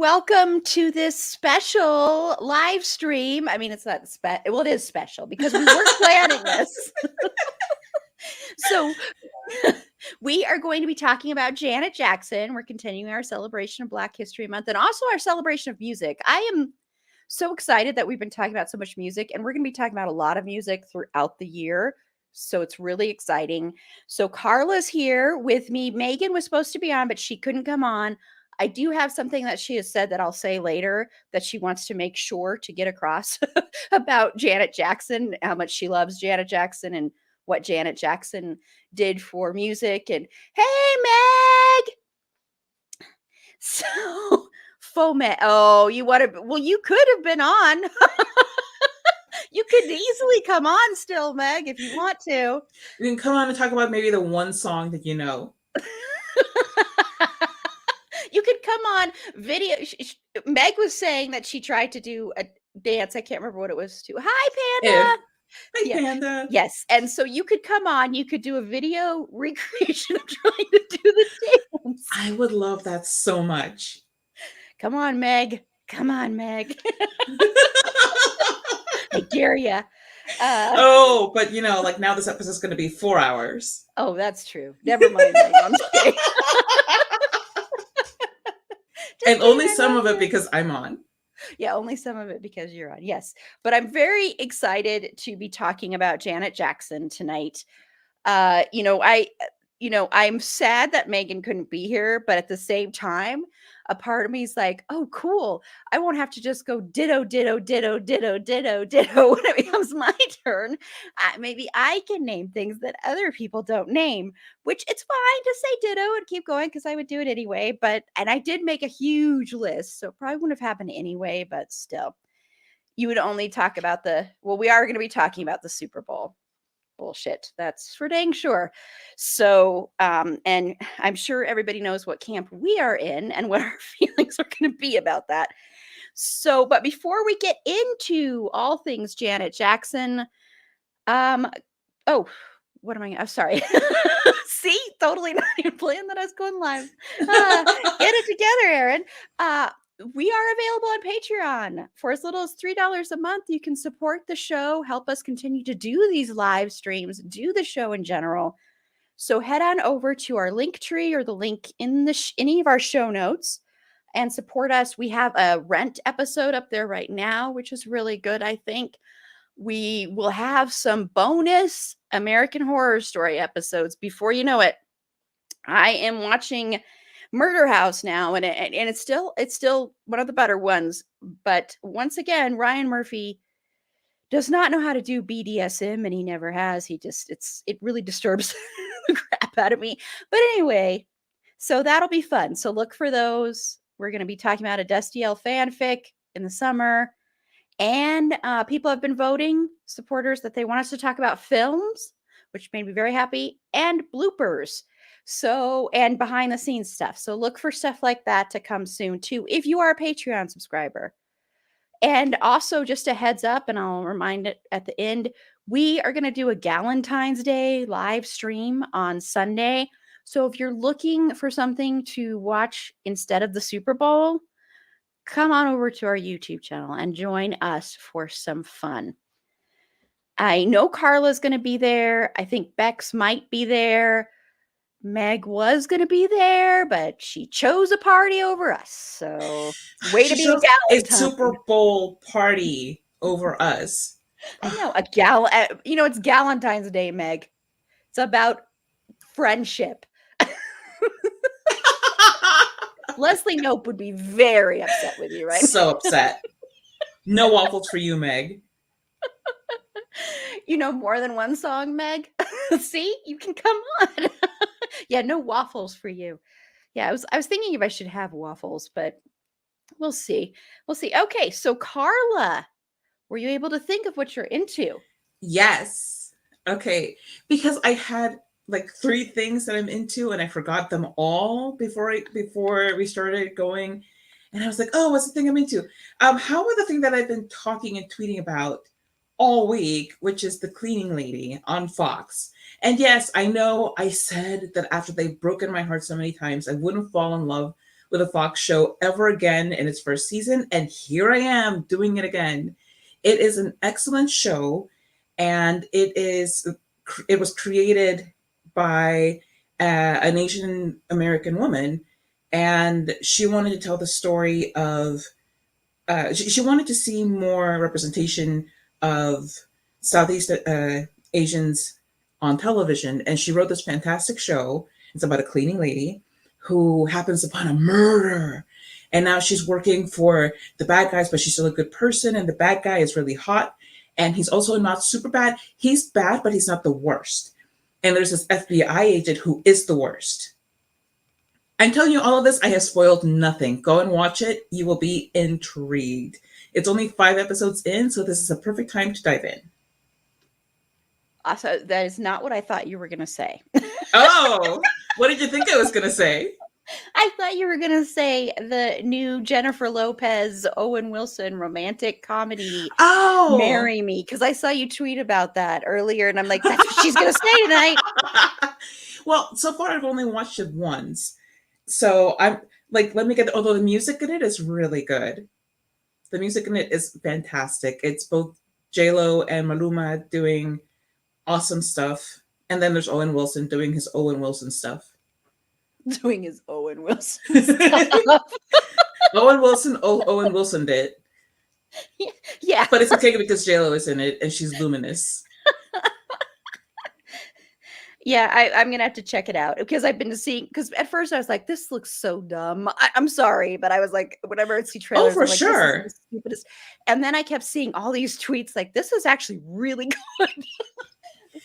welcome to this special live stream. I mean, it's not well, it is special because we weren't planning this. So we are going to be talking about Janet Jackson. We're continuing our celebration of Black History Month and also our celebration of music. I am so excited that we've been talking about so much music, and we're going to be talking about a lot of music throughout the year. So it's really exciting. So Carla's here with me. Megan was supposed to be on, but she couldn't come on. I do have something that she has said that I'll say later that she wants to make sure to get across about Janet Jackson, how much she loves Janet Jackson and what Janet Jackson did for music. And hey, Meg! So, Fomet. Oh, you want to? Well, you could have been on. You could easily come on still, Meg, if you want to. You can come on and talk about maybe the one song that you know. You could come on video. Meg was saying that she tried to do a dance. I can't remember what it was to. Hi, Panda. Hi, Panda. Yes. And so you could come on. You could do a video recreation of trying to do the dance. I would love that so much. Come on, Meg. Come on, Meg. I dare ya. But like now this episode is going to be 4 hours. Oh, that's true. Never mind, Meg. I'm kidding. And only some of it because I'm on. Yeah, only some of it because you're on. Yes. But I'm very excited to be talking about Janet Jackson tonight. I'm sad that Megan couldn't be here, but at the same time, a part of me is like, oh, cool. I won't have to just go ditto, ditto, ditto, ditto, ditto, ditto when it becomes my turn. Maybe I can name things that other people don't name, which it's fine to say ditto and keep going because I would do it anyway. And I did make a huge list, so it probably wouldn't have happened anyway, but still. You would only talk about we are going to be talking about the Super Bowl. Bullshit. That's for dang sure. So, and I'm sure everybody knows what camp we are in and what our feelings are going to be about that. So, but before we get into all things Janet Jackson, what am I? I'm sorry. See, totally not even playing that I was going live. Get it together, Aaron. We are available on Patreon for as little as $3 a month. You can support the show, help us continue to do these live streams, do the show in general. So head on over to our link tree or the link in any of our show notes and support us. We have a Rent episode up there right now, which is really good, I think. We will have some bonus American Horror Story episodes before you know it. I am watching Murder House now, and it's still one of the better ones. But once again, Ryan Murphy does not know how to do BDSM, and he never has. It really disturbs the crap out of me. But anyway, so that'll be fun. So look for those. We're going to be talking about a Dusty L fanfic in the summer, and people have been voting, supporters, that they want us to talk about films, which made me very happy, and bloopers. So, and behind the scenes stuff. So look for stuff like that to come soon too, if you are a Patreon subscriber. And also just a heads up, and I'll remind it at the end, we are going to do a Galentine's Day live stream on Sunday. So if you're looking for something to watch instead of the Super Bowl, come on over to our YouTube channel and join us for some fun. I know Carla's going to be there. I think Bex might be there. Meg was going to be there, but she chose a party over us. So, way to be a Super Bowl party over us. I know, it's Galentine's Day, Meg. It's about friendship. Leslie Knope would be very upset with you, right? So upset. No waffles for you, Meg. You know more than one song, Meg? See? You can come on. Yeah, no waffles for you. Yeah, I was thinking if I should have waffles, but we'll see. We'll see. Okay, so Carla, were you able to think of what you're into? Yes. Okay, because I had like 3 things that I'm into and I forgot them all before we started going. And I was like, oh, what's the thing I'm into? How about the thing that I've been talking and tweeting about all week, which is the cleaning lady on Fox. And yes, I know I said that after they've broken my heart so many times, I wouldn't fall in love with a Fox show ever again in its first season, and here I am doing it again. It is an excellent show, and it was created by an Asian American woman, and she wanted to tell the story of she wanted to see more representation of Southeast Asians on television, and she wrote this fantastic show. It's about a cleaning lady who happens upon a murder, and now she's working for the bad guys, but she's still a good person, and the bad guy is really hot, and he's also not super bad. He's bad, but he's not the worst. And there's this FBI agent who is the worst. I'm telling you all of this. I have spoiled nothing. Go and watch it. You will be intrigued. It's only 5 episodes in, so this is a perfect time to dive in. Also, that is not what I thought you were going to say. Oh, what did you think I was going to say? I thought you were going to say the new Jennifer Lopez, Owen Wilson romantic comedy, Oh, Marry Me, because I saw you tweet about that earlier, and I'm like, that's what she's going to say tonight. Well, so far I've only watched it once. So I'm like, let me get, although the music in it is really good. The music in it is fantastic. It's both J-Lo and Maluma doing awesome stuff. And then there's Owen Wilson doing his Owen Wilson stuff. Doing his Owen Wilson stuff. Owen Wilson did. Yeah. But it's okay because J-Lo is in it and she's luminous. Yeah, I'm going to have to check it out because I've been seeing, because at first I was like, this looks so dumb. I'm sorry, but I was like, whenever I see trailers, Oh, for I'm like, sure. this is the stupidest. And then I kept seeing all these tweets like, this is actually really good.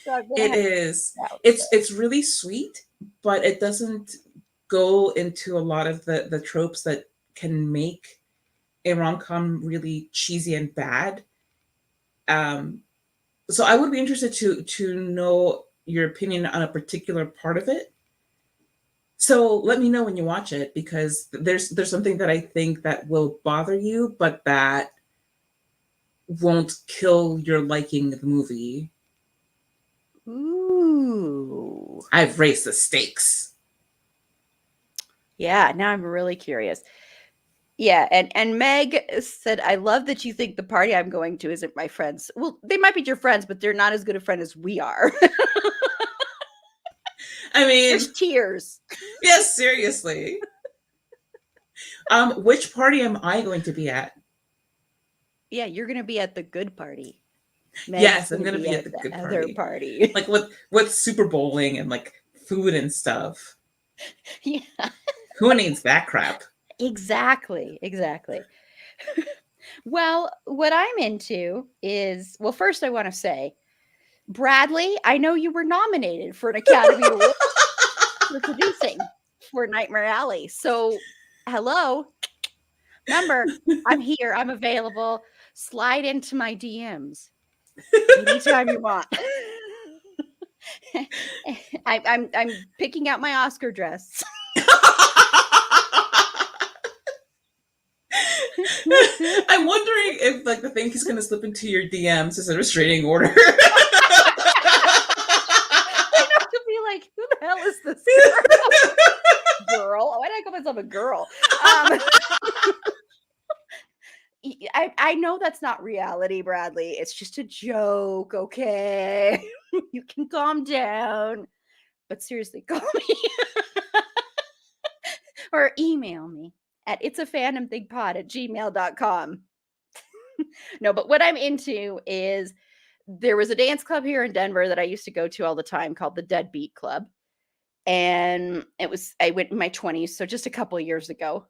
So it is. It's really sweet, but it doesn't go into a lot of the tropes that can make a rom-com really cheesy and bad. So I would be interested to know your opinion on a particular part of it. So let me know when you watch it, because there's something that I think that will bother you, but that won't kill your liking the movie. Ooh. I've raised the stakes. Yeah, now I'm really curious. Yeah, and Meg said, I love that you think the party I'm going to isn't my friends. Well, they might be your friends, but they're not as good a friend as we are. I mean, there's tears. Yes, seriously. Which party am I going to be at? Yeah, you're gonna be at the good party. Meg's yes, I'm gonna be at the good other party. Like with Super Bowling and like food and stuff. Yeah. Who needs that crap? Exactly. Well, what I'm into is, well, first I want to say, Bradley, I know you were nominated for an Academy Award for producing for Nightmare Alley. So, hello. Remember, I'm here. I'm available. Slide into my DMs anytime you want. I'm picking out my Oscar dress. I'm wondering if like the thing is going to slip into your DMs as a restraining order. I know, to be like, who the hell is this girl? Why did I call myself a girl? I know that's not reality, Bradley. It's just a joke, okay? You can calm down. But seriously, call me. Or email me at itsafandomthingpod@gmail.com. No, but what I'm into is, there was a dance club here in Denver that I used to go to all the time called the Deadbeat Club. And I went in my 20s, so just a couple of years ago.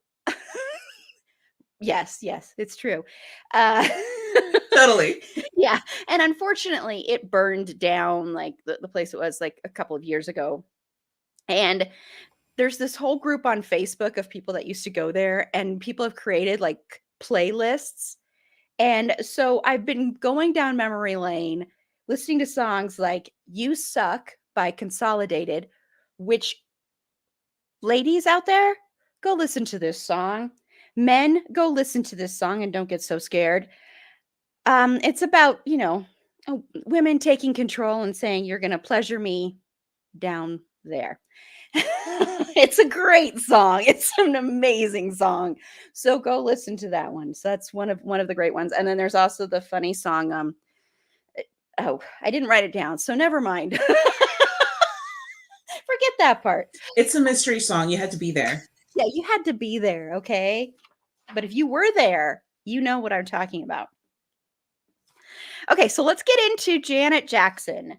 Yes, it's true. Totally. Yeah. And unfortunately, it burned down, like the place it was, like a couple of years ago. And there's this whole group on Facebook of people that used to go there, and people have created like playlists. And so I've been going down memory lane, listening to songs like You Suck by Consolidated, which, ladies out there, go listen to this song. Men, go listen to this song and don't get so scared. It's about, women taking control and saying, you're going to pleasure me down there. It's a great song. It's an amazing song. So go listen to that one. So that's one of the great ones. And then there's also the funny song. Oh, I didn't write it down, so never mind. Forget that part. It's a mystery song. You had to be there. Yeah, you had to be there, okay? But if you were there, you know what I'm talking about. Okay, so let's get into Janet Jackson.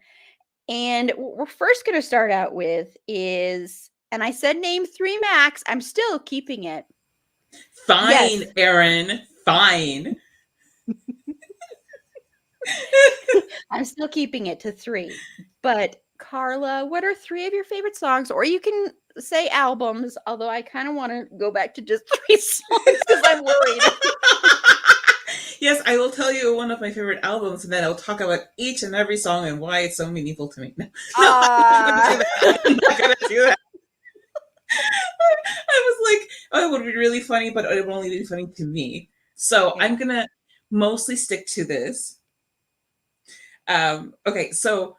And what we're first going to start out with is, and I said name three max. I'm still keeping it. Yes, Fine, Aaron. Fine. I'm still keeping it to three. But Carla, what are three of your favorite songs? Or you can say albums, although I kind of want to go back to just three songs because I'm worried. Yes, I will tell you one of my favorite albums, and then I'll talk about each and every song and why it's so meaningful to me. No, I'm not gonna do that. I'm not gonna do that. I was like, oh, it would be really funny, but it would only be funny to me. So Okay. I'm gonna mostly stick to this. Okay, so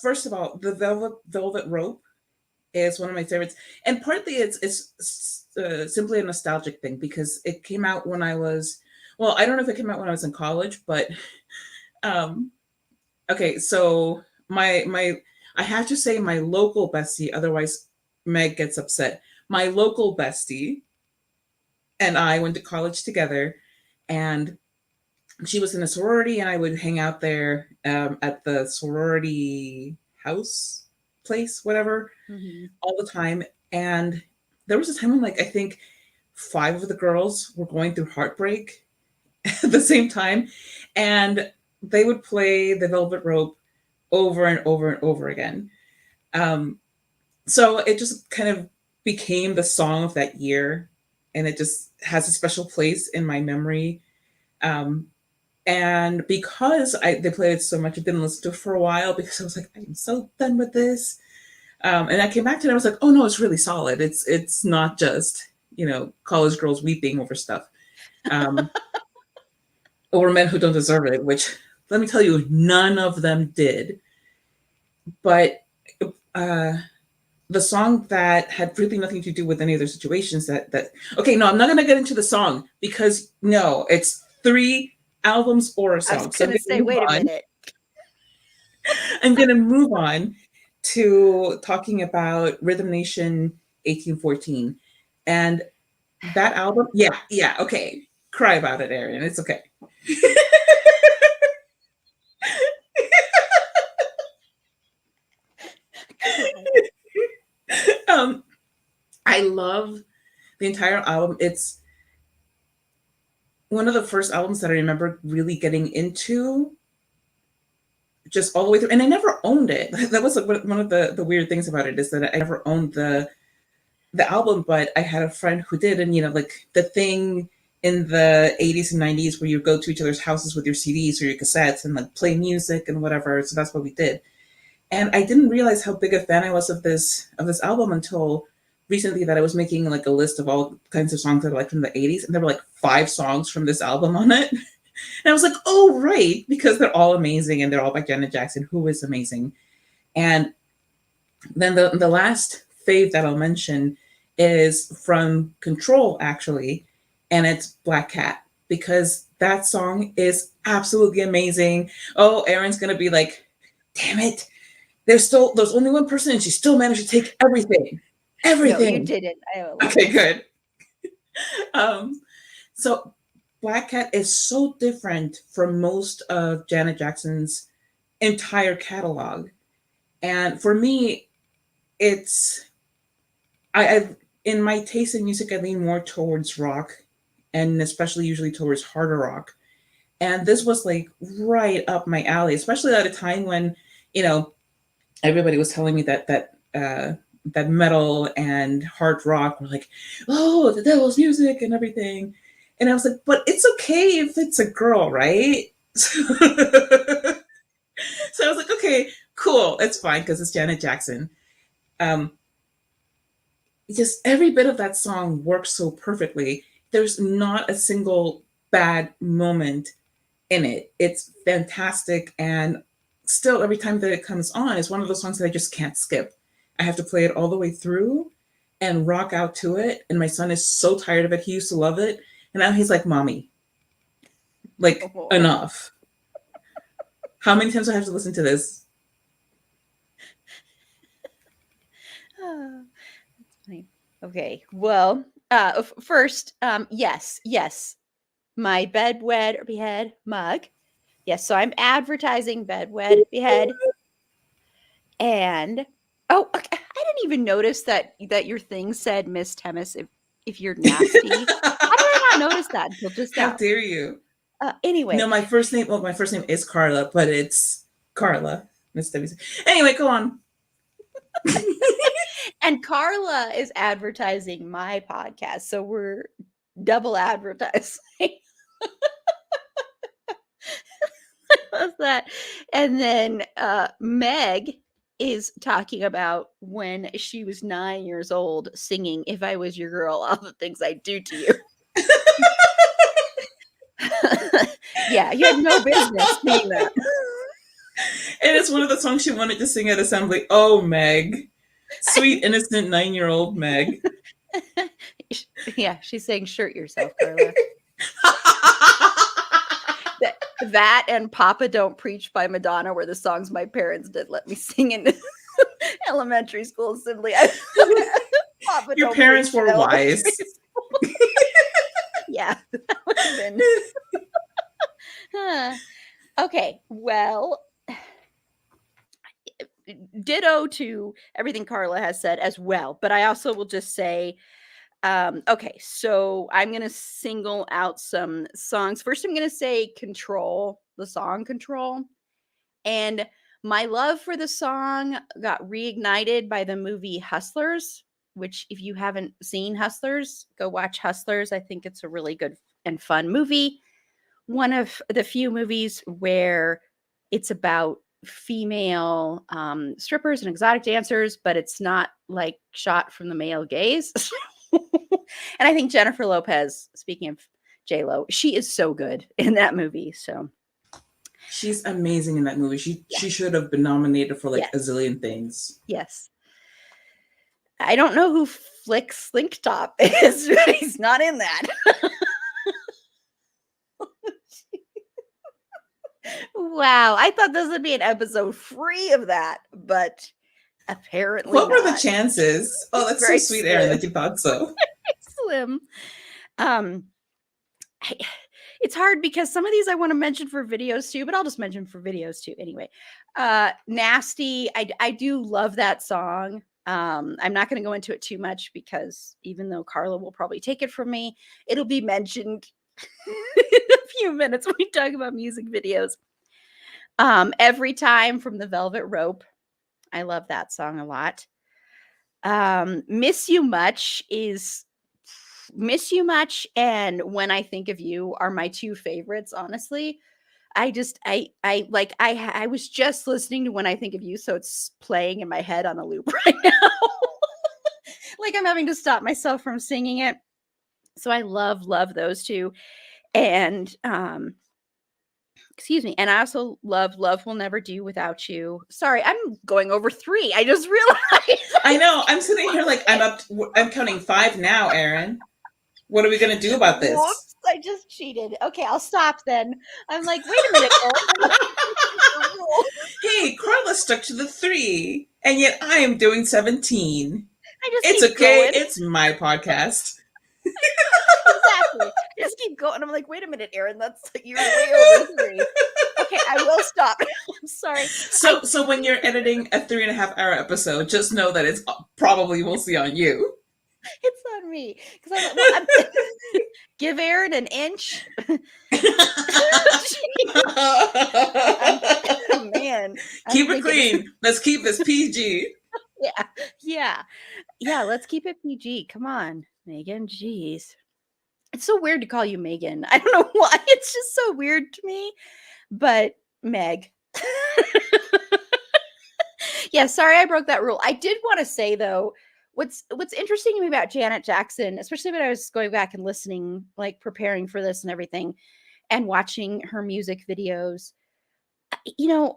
first of all, the Velvet Rope is one of my favorites, and partly it's simply a nostalgic thing because it came out when I was, well, I don't know if it came out when I was in college, but um, okay, so my I have to say my local bestie, otherwise Meg gets upset. My local bestie and I went to college together, and she was in a sorority, and I would hang out there at the sorority house place, whatever, Mhm. all the time. And there was a time when, like, I think five of the girls were going through heartbreak at the same time, and they would play the Velvet Rope over and over and over again. Um, so it just kind of became the song of that year, and it just has a special place in my memory. Um, and because they played it so much, I didn't listen to it for a while because I was like, I'm so done with this. And I came back to it, and I was like, oh no, it's really solid. It's not just college girls weeping over stuff, um, over men who don't deserve it. Which, let me tell you, none of them did. But uh, the song that had really nothing to do with any of their situations, that okay, no, I'm not going to get into the song because no, it's three albums or a I was song. So going to say, wait a minute. I'm going to move on to talking about Rhythm Nation 1814. And that album, yeah, yeah, okay. Cry about it, Arian. It's okay. um, I love the entire album. It's one of the first albums that I remember really getting into just all the way through. And I never owned it. That was one of the weird things about it, is that I never owned the album, but I had a friend who did, and like the thing in the 80s and 90s where you go to each other's houses with your CDs or your cassettes and like play music and whatever. So that's what we did. And I didn't realize how big a fan I was of this album until recently, that I was making like a list of all kinds of songs that I liked from the 80s, and there were like five songs from this album on it. And I was like, oh right, because they're all amazing and they're all by Janet Jackson, who is amazing. And then the last fave that I'll mention is from Control, actually, and it's Black Cat, because that song is absolutely amazing. Oh, Aaron's gonna be like, damn it, there's only one person and she still managed to take everything. No, you Everything. didn't. I love Okay, it. good. So Black Cat is so different from most of Janet Jackson's entire catalog. And for me, it's I in my taste in music, I lean more towards rock, and especially usually towards harder rock. And this was like right up my alley, especially at a time when you know everybody was telling me that metal and hard rock were like, oh, the devil's music and everything. And I was like, but it's okay if it's a girl, right? So I was like, okay, cool, it's fine because it's Janet Jackson. Um, just every bit of that song works so perfectly. There's not a single bad moment in it. It's fantastic, and still, every time that it comes on, it's one of those songs that I just can't skip. I have to play it all the way through and rock out to it. And my son is so tired of it. He used to love it. And now he's like, Mommy, like, Oh. enough. How many times do I have to listen to this? Ah, that's funny. Okay. Well, first, yes, my bedwed or behead mug. Yes, so I'm advertising bedwed behead, and okay, I didn't even notice that your thing said Miss Temis if you're nasty. How did I not notice that until just How now? dare you? Anyway, No, my first name is Carla, but it's Carla. Miss W. Anyway, go on. and Carla is advertising my podcast, so we're double advertising. Love that. And then Meg is talking about when she was 9 years old singing If I Was Your Girl, All the Things I'd Do to You. Yeah, you had no business singing that. And it's one of the songs she wanted to sing at assembly. Oh, Meg. Sweet, innocent 9-year-old Meg. Yeah, she's saying shirt yourself, Carla. That and Papa Don't Preach by Madonna were the songs my parents did let me sing in elementary school assembly. Papa Your Don't parents Preach were wise. Yeah, that would have been. Okay, well, ditto to everything Carla has said as well. But I also will just say, okay, so I'm going to single out some songs. First, I'm going to say Control, the song Control. And my love for the song got reignited by the movie Hustlers, which, if you haven't seen Hustlers, go watch Hustlers. I think it's a really good and fun movie. One of the few movies where it's about female strippers and exotic dancers, but it's not like shot from the male gaze. And I think Jennifer Lopez, speaking of J-Lo, she is so good in that movie. So She's amazing in that movie. She yeah. should have been nominated for like Yes. a zillion things. Yes. I don't know who Flick Slinktop is, but he's not in that. Wow. I thought this would be an episode free of that, but apparently What were the not. chances? Oh, that's so Very sweet, slim. Erin, that you thought so. Slim. It's hard because some of these I want to mention for videos too, but I'll just mention for videos too anyway. Nasty. I do love that song. I'm not going to go into it too much because even though Carla will probably take it from me, it'll be mentioned in a few minutes when we talk about music videos. Every Time from the Velvet Rope. I love that song a lot. Miss You Much and When I Think of You are my two favorites, honestly. I was just listening to When I Think of You, so it's playing in my head on a loop right now. Like I'm having to stop myself from singing it. So I love those two. And excuse me, and I also love Love Will Never Do Without You. Sorry, I'm going over 3. I just realized. I know. I'm sitting here like I'm counting 5 now, Erin. What are we going to do about this? Whoops, I just cheated. Okay, I'll stop then. I'm like, wait a minute, Erin. Hey, Carla stuck to the 3, and yet I am doing 17. It's keep okay. going. It's my podcast. Exactly. Just keep going. I'm like, wait a minute, Erin. That's you're way over 3. Okay, I will stop. I'm sorry. So when you're editing a 3.5-hour episode, just know that it's probably mostly on you. It's on me because I'm give Erin an inch. Man, keep it clean. Let's keep this PG. Yeah. Let's keep it PG. Come on, Megan. Jeez, it's so weird to call you Megan. I don't know why. It's just so weird to me. But Meg. Yeah, sorry I broke that rule. I did want to say though, what's interesting to me about Janet Jackson, especially when I was going back and listening, like preparing for this and everything, and watching her music videos,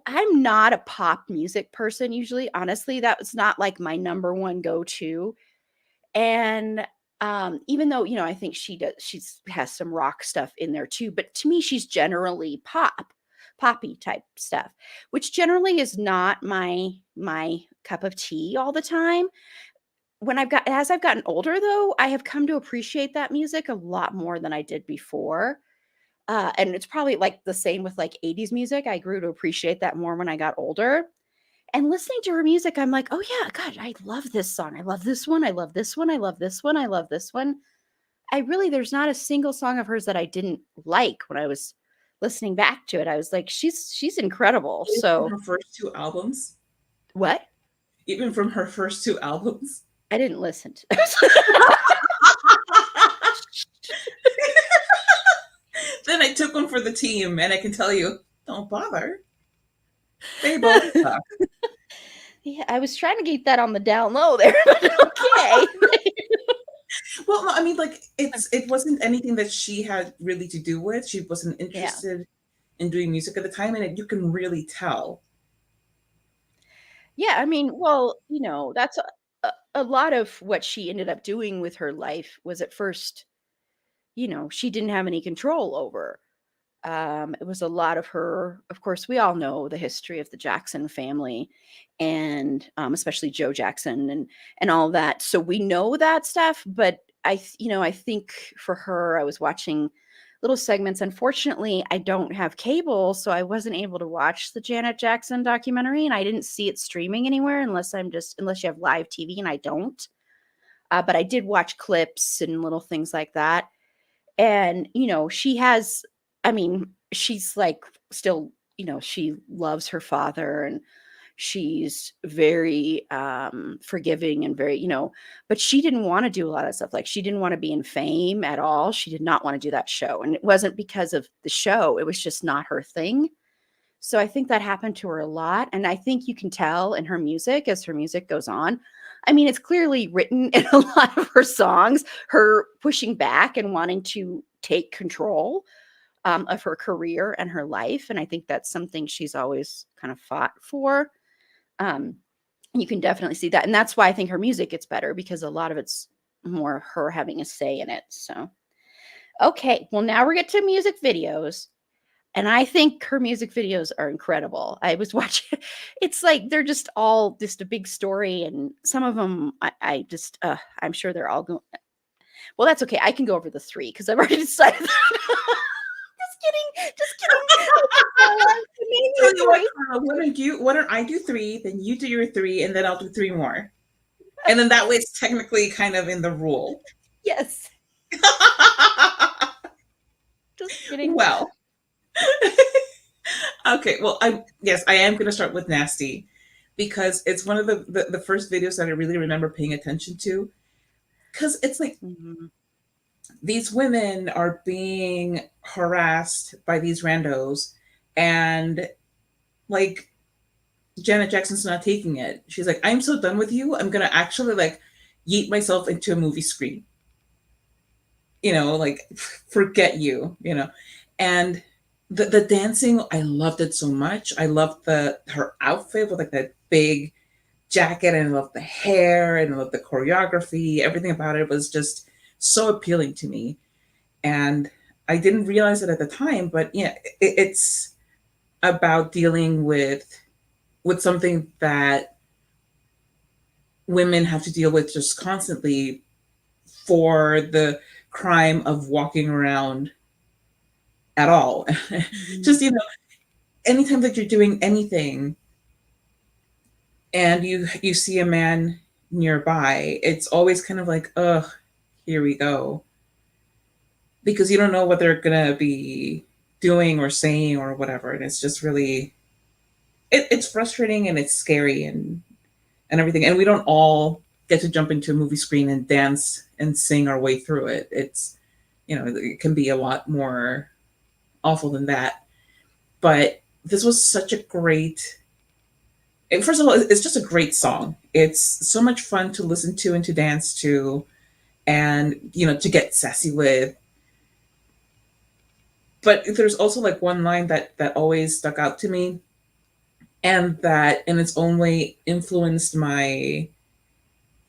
I'm not a pop music person usually. Honestly, that was not like my number one go-to. And even though, I think she's has some rock stuff in there too, but to me, she's generally poppy type stuff, which generally is not my cup of tea all the time. As I've gotten older though, I have come to appreciate that music a lot more than I did before. And it's probably like the same with like 80s music. I grew to appreciate that more when I got older. And listening to her music, I'm like, "Oh yeah, god, I love this song. I love this one. I love this one. I love this one. I love this one." There's not a single song of hers that I didn't like when I was listening back to it. I was like, she's incredible. Even from So, her first two albums. what? Even from her first two albums. I didn't listen to Then I took one for the team, and I can tell you, don't bother. They both suck. Yeah, I was trying to keep that on the down low there, but okay. Well, no, I mean, like it wasn't anything that she had really to do with. She wasn't Yeah. interested in doing music at the time, and you can really tell. Yeah, I mean, well, that's a lot of what she ended up doing with her life was at first, she didn't have any control over. It was a lot of her. Of course, we all know the history of the Jackson family, and especially Joe Jackson and all that. So we know that stuff. But I think for her, I was watching little segments. Unfortunately, I don't have cable, so I wasn't able to watch the Janet Jackson documentary, and I didn't see it streaming anywhere unless you have live TV, and I don't. But I did watch clips and little things like that. And, I mean, she's like still, she loves her father, and she's very forgiving and very, but she didn't want to do a lot of stuff. Like she didn't want to be in fame at all. She did not want to do that show. And it wasn't because of the show, it was just not her thing. So I think that happened to her a lot. And I think you can tell in her music as her music goes on. I mean, it's clearly written in a lot of her songs, her pushing back and wanting to take control of her career and her life. And I think that's something she's always kind of fought for. Um, you can definitely see that. And that's why I think her music gets better, because a lot of it's more her having a say in it. So, okay. Well, now we get to music videos. And I think her music videos are incredible. I was watching, it's like they're just all just a big story. And some of them, I just, I'm sure they're all going. Well, that's okay. I can go over the three because I've already decided. Just kidding. Just kidding. Tell you what, Carla, why don't I do three, then you do your three, and then I'll do three more. And then that way it's technically kind of in the rule. Yes. Just kidding. Well. Okay, well, I am going to start with Nasty, because it's one of the first videos that I really remember paying attention to, because it's like these women are being harassed by these randos, and like Janet Jackson's not taking it. She's like, I'm so done with you, I'm going to actually like yeet myself into a movie screen, like forget you, and the dancing, I loved it so much. I loved her outfit with like that big jacket, and I loved the hair, and I loved the choreography. Everything about it was just so appealing to me. And I didn't realize it at the time, but yeah, it's about dealing with something that women have to deal with just constantly, for the crime of walking around at all. Just, anytime that you're doing anything and you see a man nearby, it's always kind of like, ugh, here we go. Because you don't know what they're gonna be doing or saying or whatever. And it's just really it's frustrating, and it's scary, and everything. And we don't all get to jump into a movie screen and dance and sing our way through it. It's it can be a lot more awful than that. But this was such a great. First of all, it's just a great song. It's so much fun to listen to and to dance to, and to get sassy with. But there's also like one line that always stuck out to me, and that in its own way influenced my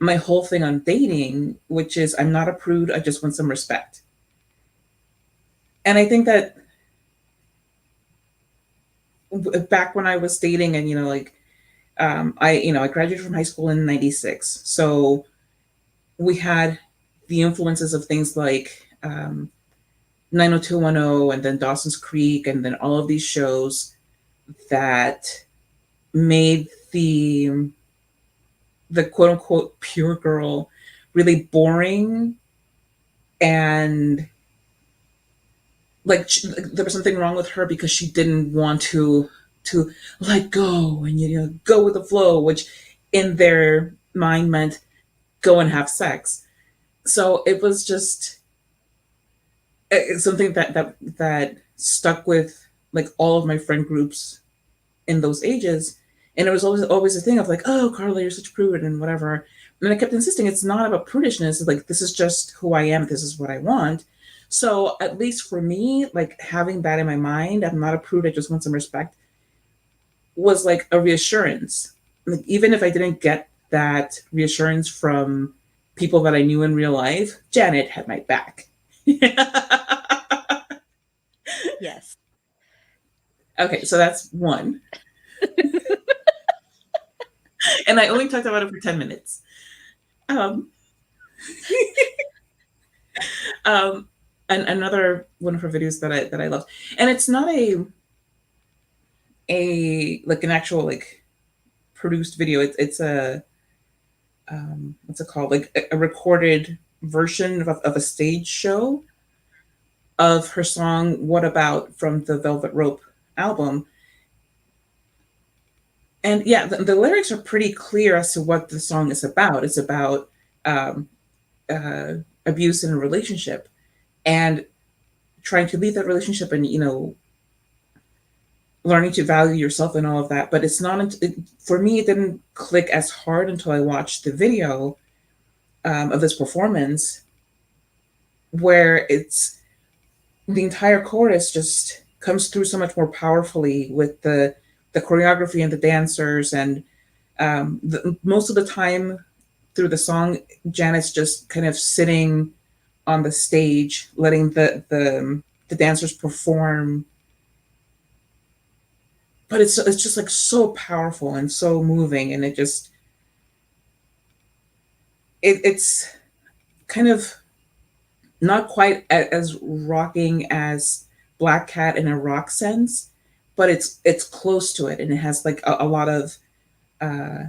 whole thing on dating, which is I'm not a prude, I just want some respect. And I think that back when I was dating and like I graduated from high school in 96. So we had the influences of things like 90210 and then Dawson's Creek and then all of these shows that made the quote unquote pure girl really boring, and like there was something wrong with her because she didn't want to let go and go with the flow, which in their mind meant go and have sex. So it was just something that stuck with like all of my friend groups in those ages. And it was always a thing of like, oh, Carla, you're such a prude and whatever. And I kept insisting it's not about prudishness. It's like, this is just who I am. This is what I want. So at least for me, like having that in my mind, I'm not a prude. I just want some respect, was like a reassurance. Like even if I didn't get that reassurance from people that I knew in real life, Janet had my back. Yes. Okay, so that's one. And I only talked about it for 10 minutes. Um, um, and another one of her videos that I loved, and it's not a like an actual like produced video. It's a what's it called, like a recorded version of a stage show of her song "What About" from the Velvet Rope album. And yeah, the lyrics are pretty clear as to what the song is about. It's about um, uh, abuse in a relationship and trying to leave that relationship, and learning to value yourself and all of that. But it's not for me. It didn't click as hard until I watched the video of this performance, where it's the entire chorus just comes through so much more powerfully with the choreography and the dancers, and most of the time through the song, Janet's just kind of sitting on the stage, letting the dancers perform. But it's just like so powerful and so moving, and it's kind of not quite as rocking as Black Cat in a rock sense, but it's close to it, and it has like a lot of uh,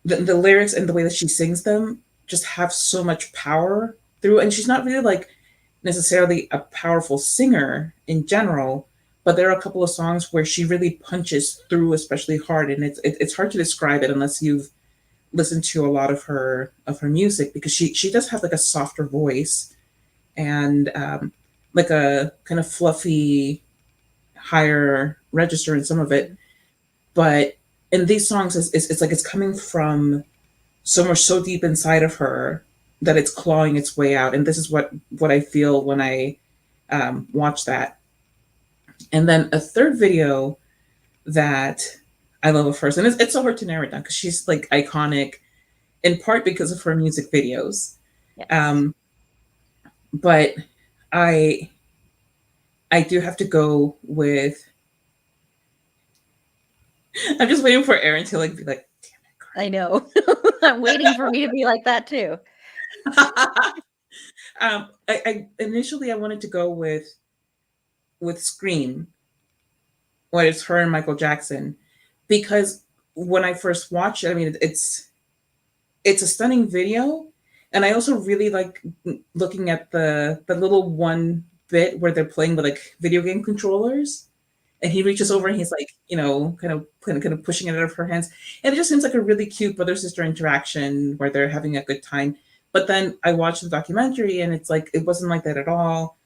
the lyrics and the way that she sings them just have so much power through. And she's not really like necessarily a powerful singer in general, but there are a couple of songs where she really punches through especially hard, and it's hard to describe it unless you've listened to a lot of her music, because she does have like a softer voice and like a kind of fluffy higher register in some of it. But in these songs, it's like it's coming from somewhere so deep inside of her that it's clawing its way out. And this is what I feel when I watch that. And then a third video that I love of hers, and it's so hard to narrow it down because she's like iconic in part because of her music videos. Yes. Um, but I I do have to go with. I'm just waiting for Aaron to like be like, I know. I'm waiting for me to be like that too. I initially I wanted to go with Scream, when it's her and Michael Jackson, because when I first watched it, I mean it's a stunning video, and I also really like looking at the little one bit where they're playing with like video game controllers, and he reaches over and Mhm. he's like, kind of pushing it out of her hands, and it just seems like a really cute brother sister interaction where they're having a good time. But then I watched the documentary, and it's like it wasn't like that at all.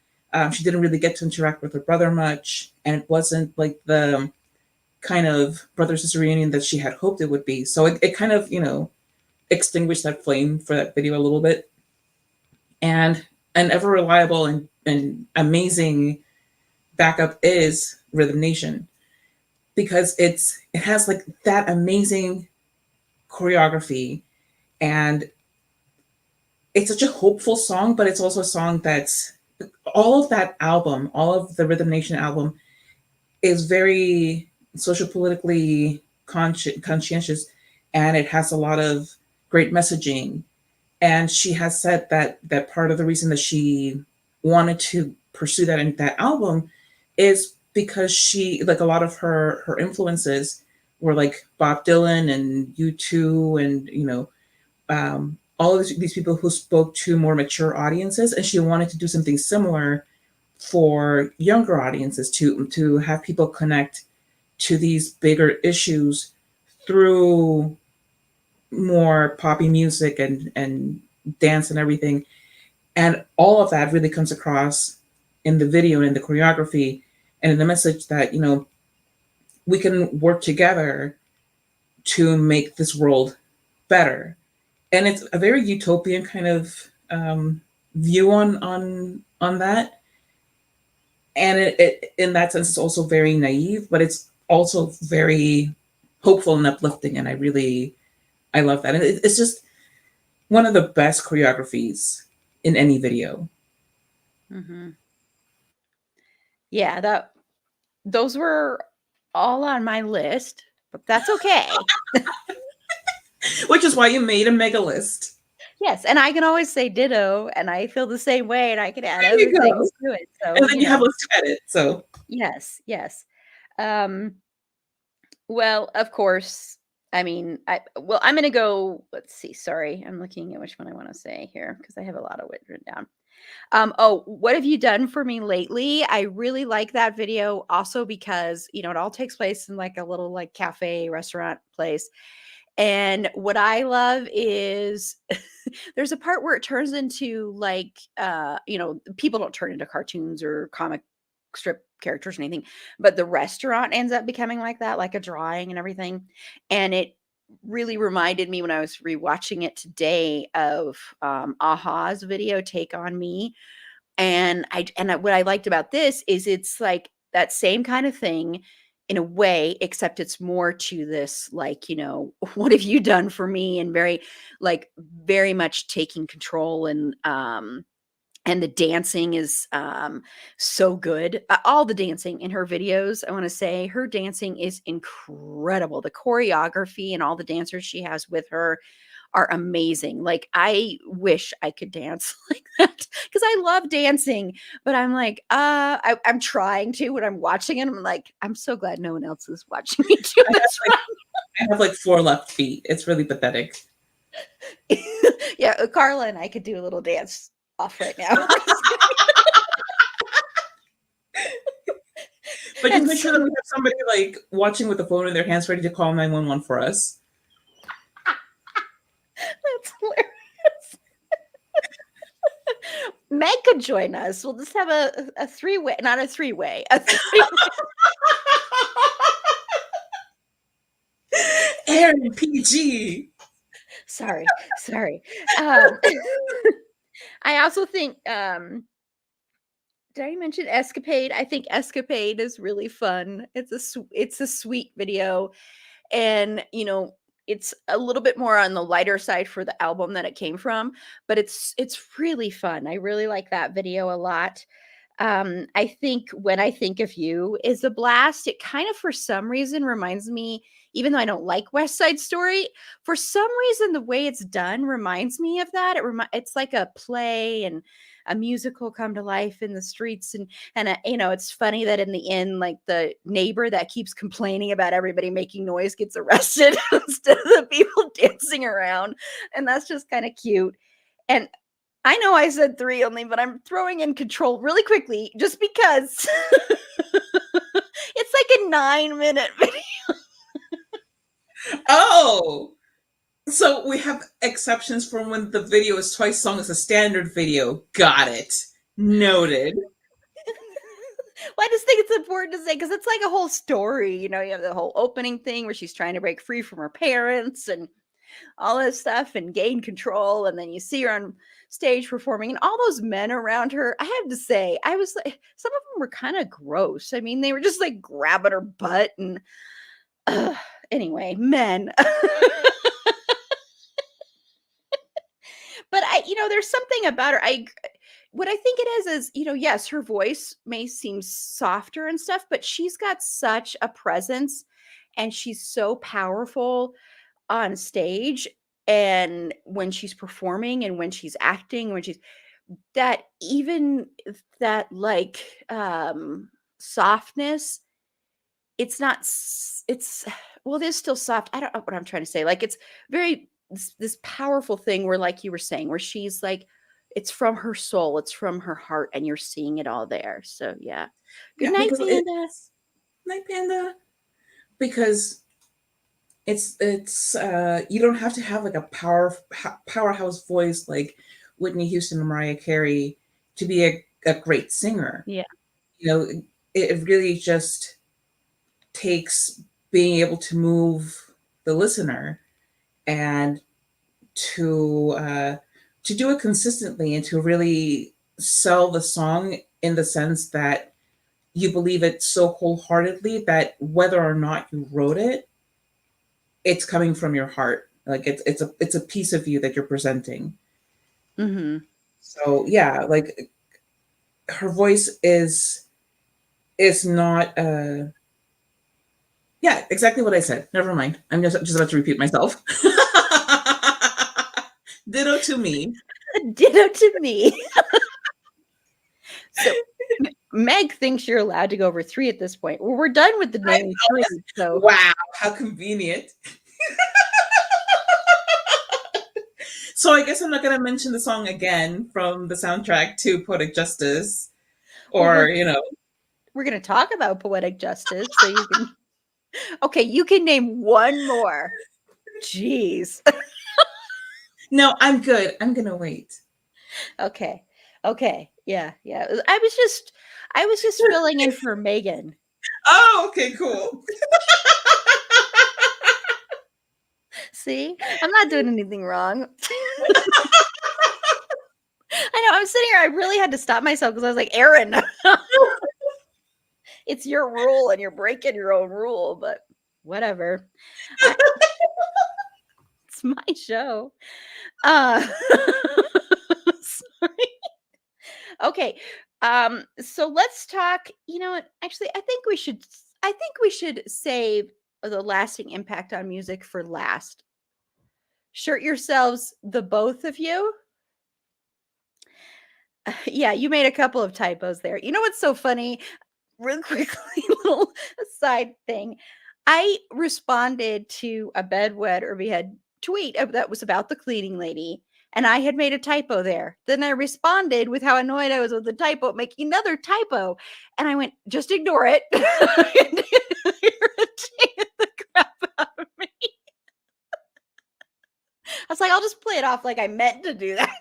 She didn't really get to interact with her brother much, and it wasn't like the kind of brother sister reunion that she had hoped it would be. So it kind of extinguished that flame for that video a little bit. And an ever reliable and amazing backup is Rhythm Nation. because it has like that amazing choreography, and it's such a hopeful song, but it's also a song that's all of that album, all of the Rhythm Nation album is very social politically conscientious, and it has a lot of great messaging. And she has said that part of the reason that she wanted to pursue that in that album is because she, like, a lot of her influences were like Bob Dylan and U2, and all of these people who spoke to more mature audiences, and she wanted to do something similar for younger audiences, to have people connect to these bigger issues through more poppy music and dance and everything. And all of that really comes across in the video and in the choreography and in the message that, we can work together to make this world better. And it's a very utopian kind of view on that. And it in that sense it's also very naive, but it's also very hopeful and uplifting. And I love that. And it's just one of the best choreographies in any video. Mm-hmm. Yeah, those were all on my list, but that's okay. Which is why you made a mega list. Yes, and I can always say ditto, and I feel the same way, and I can add There other you go. things to it. So, And then you have lists to edit. So yes, yes. Um, well, of course, I mean, I'm gonna go. Let's see. Sorry, I'm looking at which one I want to say here because I have a lot of it written down. Oh, what have you done for me lately? I really like that video also because, it all takes place in like a little like cafe restaurant place. And what I love is there's a part where it turns into like people don't turn into cartoons or comic strip characters or anything, but the restaurant ends up becoming like that, like a drawing and everything. And it really reminded me when I was rewatching it today of Aha's video Take on Me. What I liked about this is it's like that same kind of thing in a way, except it's more to this, like, what have you done for me? And very much taking control, and the dancing is so good. All the dancing in her videos, I want to say her dancing is incredible. The choreography and all the dancers she has with her are amazing. Like, I wish I could dance like that because I love dancing, but I'm like, I'm trying to when I'm watching it. I'm like, I'm so glad no one else is watching me do I have this. like I have like 4 left feet. It's really pathetic. Yeah, Carla and I could do a little dance off right now. But just And make sure that we have somebody like watching with the phone in their hands ready to call 911 for us. that's hilarious. Meg could join us. We'll just have a three-way, not a three-way, a three-way. Aaron PG. Sorry. Um, I also think, did I mention Escapade? I think Escapade is really fun. It's a sweet video, and it's a little bit more on the lighter side for the album that it came from, but it's really fun. I really like that video a lot. I think When I Think of You is a blast. It kind of, for some reason, reminds me, even though I don't like West Side Story, for some reason, the way it's done reminds me of that. It's like a play and a musical come to life in the streets, and it's funny that in the end, like, the neighbor that keeps complaining about everybody making noise gets arrested instead of the people dancing around, and that's just kind of cute. And I know I said 3 only, but I'm throwing in Control really quickly just because it's like a 9-minute video. Oh, so we have exceptions from when the video is twice long as a standard video. Got it. Noted. Well, I just think it's important to say because it's like a whole story. You have the whole opening thing where she's trying to break free from her parents, and all this stuff and gain control. And then you see her on stage performing, and all those men around her. I have to say, I was like, some of them were kind of gross. I mean, they were just like grabbing her butt and anyway, men. But there's something about her. What I think it is, yes, her voice may seem softer and stuff, but she's got such a presence and she's so powerful on stage and when she's performing and when she's acting, when she's that even that like softness, it's not it's well, it is still soft. I don't know what I'm trying to say. Like it's very this powerful thing where, like you were saying, where she's like, it's from her soul, it's from her heart, and you're seeing it all there. So yeah. Good Yeah, night, because Panda. it's Night Panda. Because it's you don't have to have like a powerhouse voice like Whitney Houston or Mariah Carey to be a great singer. Yeah. It really just takes being able to move the listener and to do it consistently and to really sell the song in the sense that you believe it so wholeheartedly that whether or not you wrote it, it's coming from your heart. Like it's a piece of you that you're presenting. Mm-hmm. So yeah, like her voice is not yeah, exactly what I said. Never mind. I'm just about to repeat myself. Ditto to me. Ditto to me. So Meg thinks you're allowed to go over 3 at this point. Well, we're done with the name 3. So wow, how convenient. So I guess I'm not going to mention the song again from the soundtrack to Poetic Justice, or we're going to talk about Poetic Justice. So you can, okay, you can name one more. Jeez. No, I'm good. I'm going to wait. Okay. Yeah. I was just filling in for Megan. Oh, okay, cool. See, I'm not doing anything wrong. I know. I'm sitting here. I really had to stop myself because I was like, Aaron, it's your rule and you're breaking your own rule, but whatever. It's my show. Sorry. Okay. So let's talk, actually I think we should save the lasting impact on music for last. Shirt yourselves, the both of you. Yeah, you made a couple of typos there. You know what's so funny? Real quickly, little side thing. I responded to a bedwet or behead tweet that was about the cleaning lady, and I had made a typo there. Then I responded with how annoyed I was with the typo, making another typo, and I went, just ignore it. It irritated the crap out of me. I was like, I'll just play it off like I meant to do that.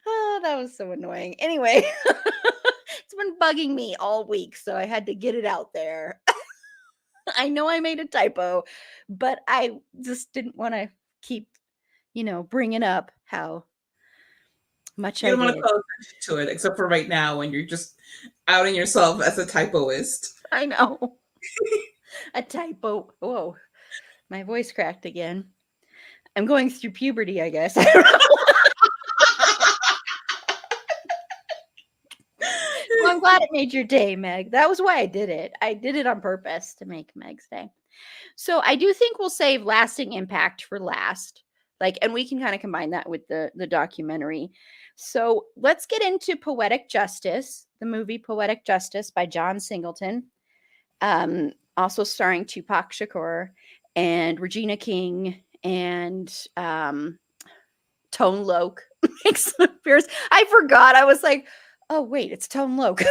Oh, that was so annoying. Anyway, it's been bugging me all week, so I had to get it out there. I know I made a typo, but I just didn't want to keep, bringing up how much You I don't want to did. call attention to it, except for right now when you're just outing yourself as a typoist. I know. A typo. Whoa, my voice cracked again. I'm going through puberty, I guess. I don't know. Well, I'm glad it made your day, Meg. That was why I did it. I did it on purpose to make Meg's day. So I do think we'll save lasting impact for last. And we can kind of combine that with the documentary. So let's get into Poetic Justice, the movie Poetic Justice by John Singleton, also starring Tupac Shakur and Regina King and Tone Loc makes an appearance. I forgot. I was like, oh wait, it's Tone Loc.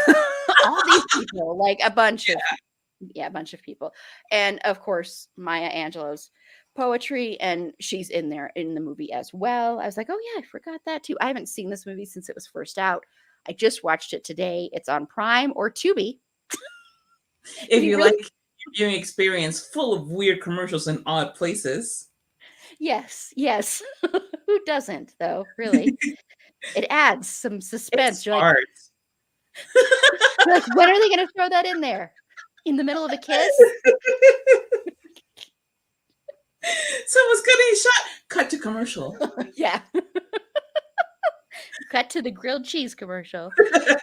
All these people, like a bunch of people, and of course Maya Angelou's poetry, and she's in there in the movie as well. I was like, oh yeah, I forgot that too. I haven't seen this movie since it was first out. I just watched it today. It's on Prime or Tubi. If you like viewing experience full of weird commercials in odd places. Yes, yes. Who doesn't though, really? It adds some It's suspense. smart. You're like, "When are they gonna throw that in there? In the middle of a kiss?" Someone's getting shot. Cut to commercial. Yeah. Cut to the grilled cheese commercial.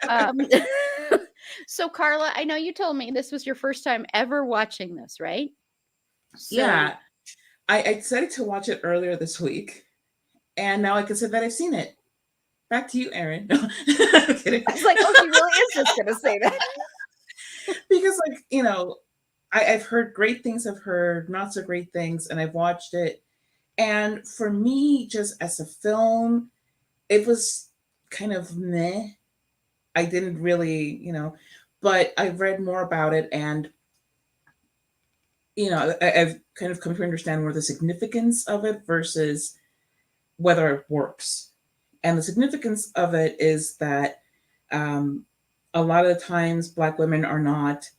Um, so Carla, I know you told me this was your first time ever watching this, right? So Yeah, I decided to watch it earlier this week, and now I can say that I've seen it. Back to you, Erin. No, I'm kidding. I was like, "Oh, she really is just gonna say that." Because, like, I've heard great things, I've heard not so great things, and I've watched it. And for me, just as a film, it was kind of meh. I didn't really, but I read more about it, and I've kind of come to understand more the significance of it versus whether it works. And the significance of it is that um, a lot of the times Black women are not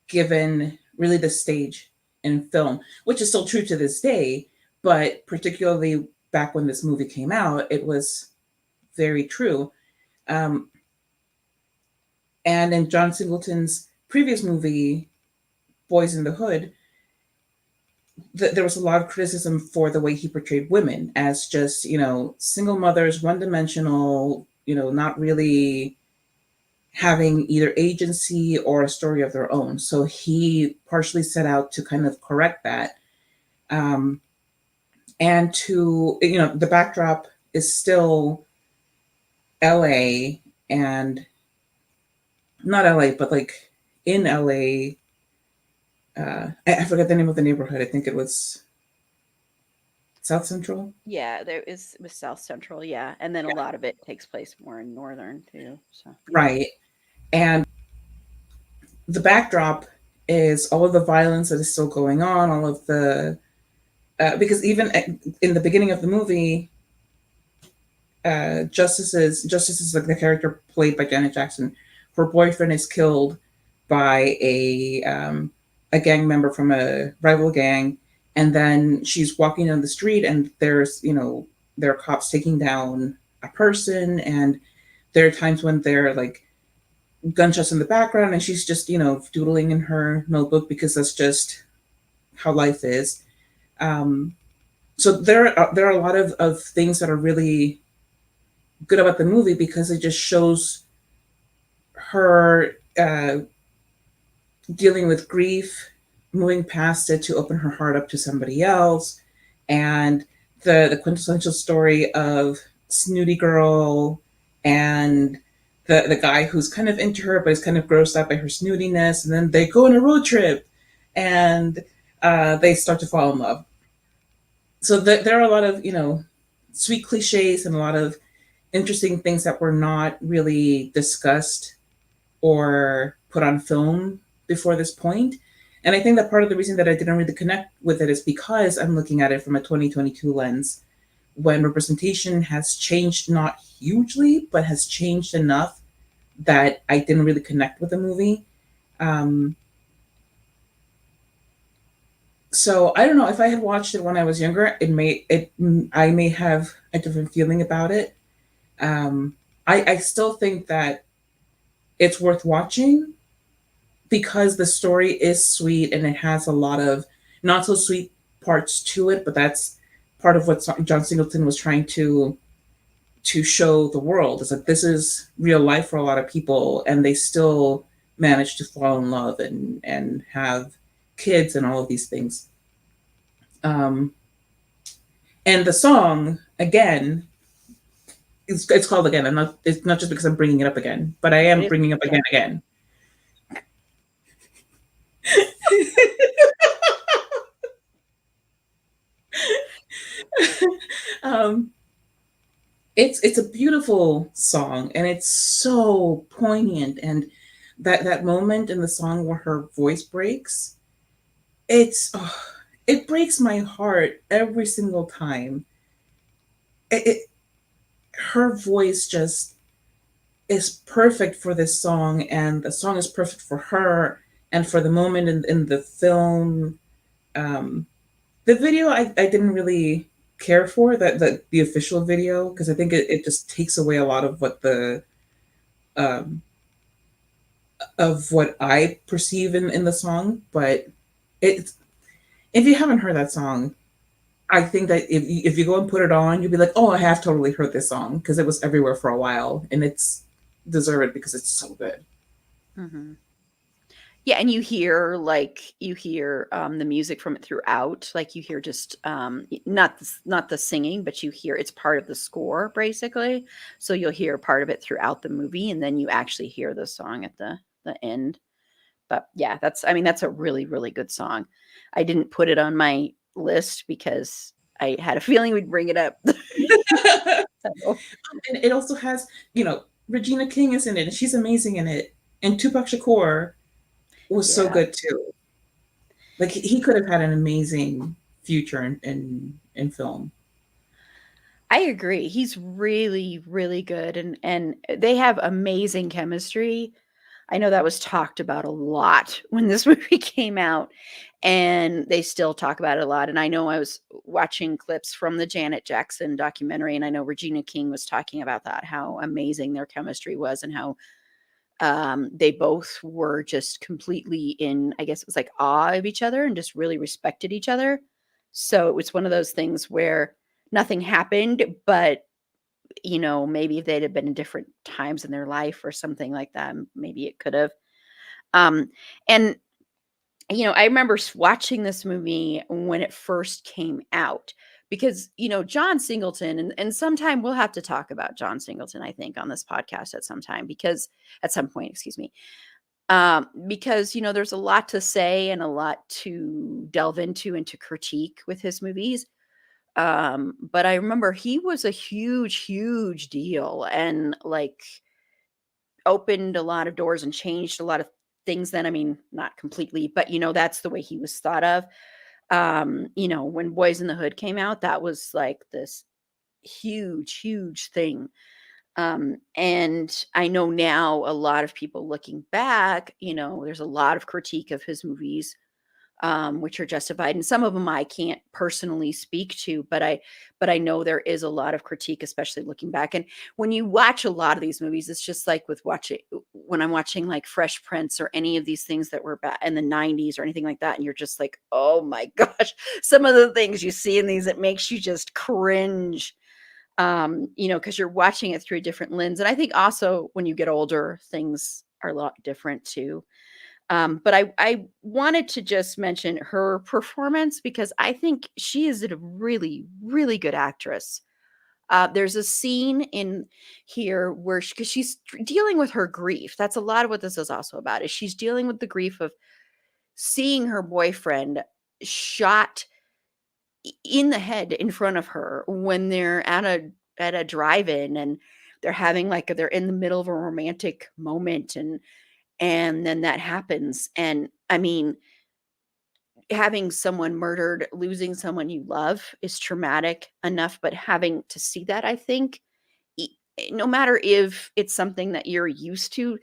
given really the stage in film, which is still true to this day, but particularly back when this movie came out, it was very true. Um, and in John Singleton's previous movie, Boys in the Hood, there was a lot of criticism for the way he portrayed women as just, single mothers, one dimensional, not really having either agency or a story of their own. So he partially set out to kind of correct that. Um, and the backdrop is still LA, and not LA, but like in LA. I forget the name of the neighborhood. I think it was South Central. Yeah, there is with South Central, yeah, and then a lot of it takes place more in Northern too, so, yeah. Right. And the backdrop is all of the violence that is still going on, all of the because even in the beginning of the movie, Justice is like the character played by Janet Jackson. Her boyfriend is killed by a gang member from a rival gang, and then she's walking down the street, and there are cops taking down a person, and there are times when they're like gunshots in the background, and she's just doodling in her notebook because that's just how life is. Um, so there are a lot of things that are really good about the movie because it just shows her dealing with grief, moving past it to open her heart up to somebody else, and the quintessential story of snooty girl and the guy who's kind of into her but is kind of grossed out by her snootiness, and then they go on a road trip and they start to fall in love. So there are a lot of sweet cliches and a lot of interesting things that were not really discussed or put on film before this point. And I think that part of the reason that I didn't really connect with it is because I'm looking at it from a 2022 lens when representation has changed, not hugely, but has changed enough that I didn't really connect with the movie. Um, so I don't know if I had watched it when I was younger, I may have a different feeling about it. Um, I still think that it's worth watching because the story is sweet and it has a lot of not so sweet parts to it, but that's part of what John Singleton was trying to show the world. Is that this is real life for a lot of people, and they still manage to fall in love and have kids and all of these things. Um, and the song again, it's called again. I'm not. It's not just because I'm bringing it up again, but I No, it am is, bringing up yeah. again. um, it's a beautiful song and it's so poignant, and that moment in the song where her voice breaks, it breaks my heart every single time. It Her voice just is perfect for this song, and the song is perfect for her, And for the moment in the film, um, the video I didn't really care for that the official video because I think it just takes away a lot of what the um, of what I perceive in the song. But it if you haven't heard that song, I think that if you go and put it on, you'll be like, oh, I have totally heard this song because it was everywhere for a while, and it's deserved because it's so good. Mhm. Yeah, and you hear the music from it throughout, like, you hear just, not the singing, but you hear it's part of the score, basically, so you'll hear part of it throughout the movie, and then you actually hear the song at the end, but, yeah, that's a really, really good song. I didn't put it on my list because I had a feeling we'd bring it up. So, And it also has, Regina King is in it, and she's amazing in it. And Tupac Shakur was so yeah. good too. Like he could have had an amazing future in film. I agree. He's really, really good, and they have amazing chemistry. I know that was talked about a lot when this movie came out, and they still talk about it a lot. And I know I was watching clips from the Janet Jackson documentary, and I know Regina King was talking about that, how amazing their chemistry was, and how they both were just completely in, I guess it was like awe of each other and just really respected each other. So it was one of those things where nothing happened, but maybe if they'd have been in different times in their life or something like that, maybe it could have. Um, and I remember watching this movie when it first came out because John Singleton, and sometime we'll have to talk about John Singleton, I think, on this podcast at some point, excuse me, because there's a lot to say and a lot to delve into and to critique with his movies. But I remember he was a huge, huge deal and like opened a lot of doors and changed a lot of things then. I mean, not completely, but that's the way he was thought of. When Boys in the Hood came out, that was like this huge, huge thing. And I know now a lot of people looking back, there's a lot of critique of his movies, which are justified, and some of them I can't personally speak to, but I know there is a lot of critique, especially looking back. And when you watch a lot of these movies, it's just like with watching when I'm watching like Fresh Prince or any of these things that were back in the 90s or anything like that, and you're just like, oh my gosh, some of the things you see in these, it makes you just cringe. Because you're watching it through a different lens. And I think also when you get older, things are a lot different too. But I wanted to just mention her performance because I think she is a really, really good actress. There's a scene in here where because she's dealing with her grief. That's a lot of what this is also about. Is she's dealing with the grief of seeing her boyfriend shot in the head in front of her when they're at a drive-in, and they're in the middle of a romantic moment, and then that happens. And I mean, having someone murdered, losing someone you love is traumatic enough, but having to see that, I think, e- no matter if it's something that you're used to,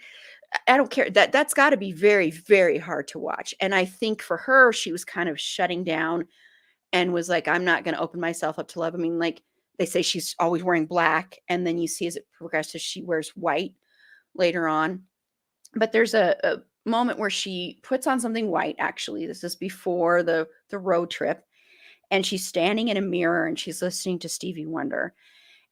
I don't care. That's got to be very, very hard to watch. And I think for her, she was kind of shutting down and was like, I'm not going to open myself up to love. I mean, like they say she's always wearing black, and then you see as it progresses, she wears white later on. But there's a moment where she puts on something white. Actually, this is before the road trip, and she's standing in a mirror and she's listening to Stevie Wonder,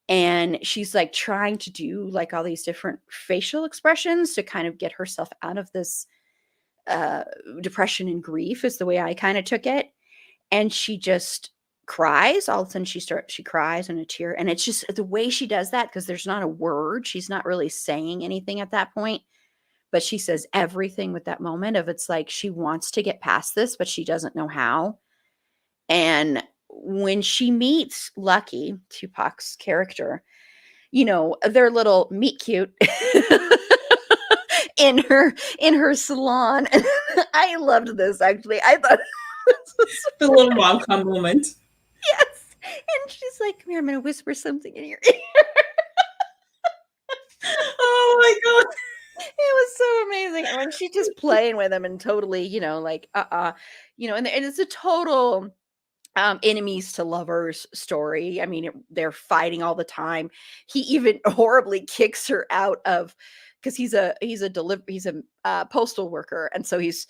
and she's like trying to do like all these different facial expressions to kind of get herself out of this uh, depression and grief. Is the way I kind of took it, and she just cries. All of a sudden she cries and a tear, and it's just the way she does that because there's not a word, she's not really saying anything at that point, but she says everything with that moment of it's like she wants to get past this, but she doesn't know how. And when she meets Lucky, Tupac's character, their little meet cute in her salon. I loved this actually. I thought this was The so little rom com moment. yes. And she's like, "Come here, I'm gonna whisper something in your ear." Oh my god. It was so when she's just playing with him and totally, like, and it's a total enemies to lovers story. I mean, they're fighting all the time. He even horribly kicks her out of because he's a postal worker, and so he's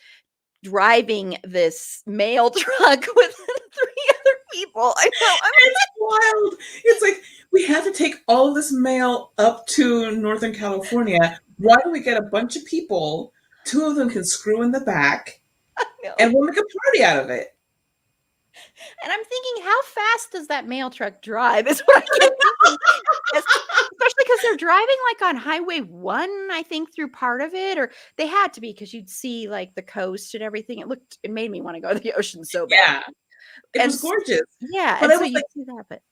driving this mail truck with three other people. I know. It's wild. It's like we have to take all of this mail up to Northern California. Why do we get a bunch of people? Two of them can screw in the back, I know. and we'll make a party out of it. And I'm thinking, how fast does that mail truck drive? Is what I kept thinking. Especially because they're driving like on Highway 1, I think, through part of it, or they had to be because you'd see like the coast and everything. It made me want to go to the ocean so bad. Yeah, it And was gorgeous. yeah, But and I so was you like, see that, but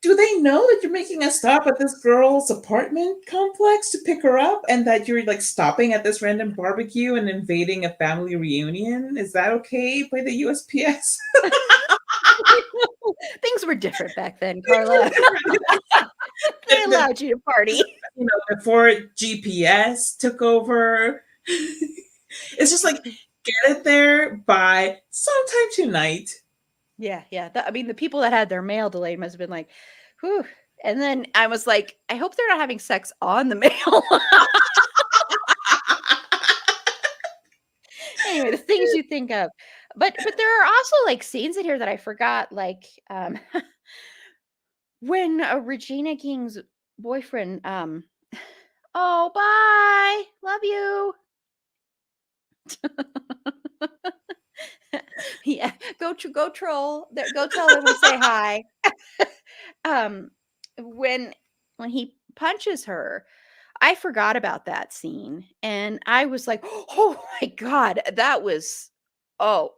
do they know that you're making a stop at this girl's apartment complex to pick her up and that you're like stopping at this random barbecue and invading a family reunion? Is that okay by the USPS? things were different back then, Carla. They allowed you to party. Before GPS took over. It's just like get it there by sometime tonight. Yeah, yeah. I mean, the people that had their mail delayed must have been like, whew. And then I was like, I hope they're not having sex on the mail. Anyway, the things you think of. But there are also like scenes in here that I forgot, like when Regina King's boyfriend, oh bye, love you. Yeah, go troll. Go tell them we say hi. um when he punches her, I forgot about that scene and I was like, oh my god, that was oh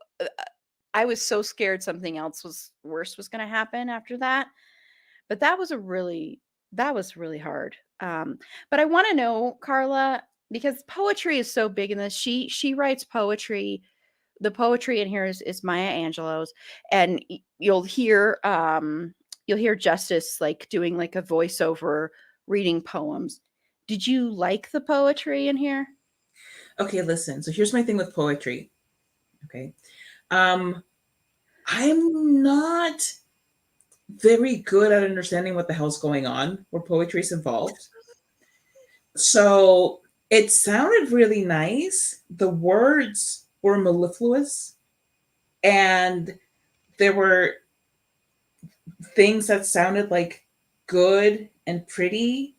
I was so scared something else was worse was going to happen after that. But that was really hard. But I want to know, Carla, because poetry is so big in this. She writes poetry. The poetry in here is Maya Angelou's, and you'll hear Justice like doing like a voiceover reading poems. Did you like the poetry in here? Okay, listen. So here's my thing with poetry. Okay. Um, I'm not very good at understanding what the hell's going on where poetry is involved. So it sounded really nice. The words were mellifluous, and there were things that sounded like good and pretty,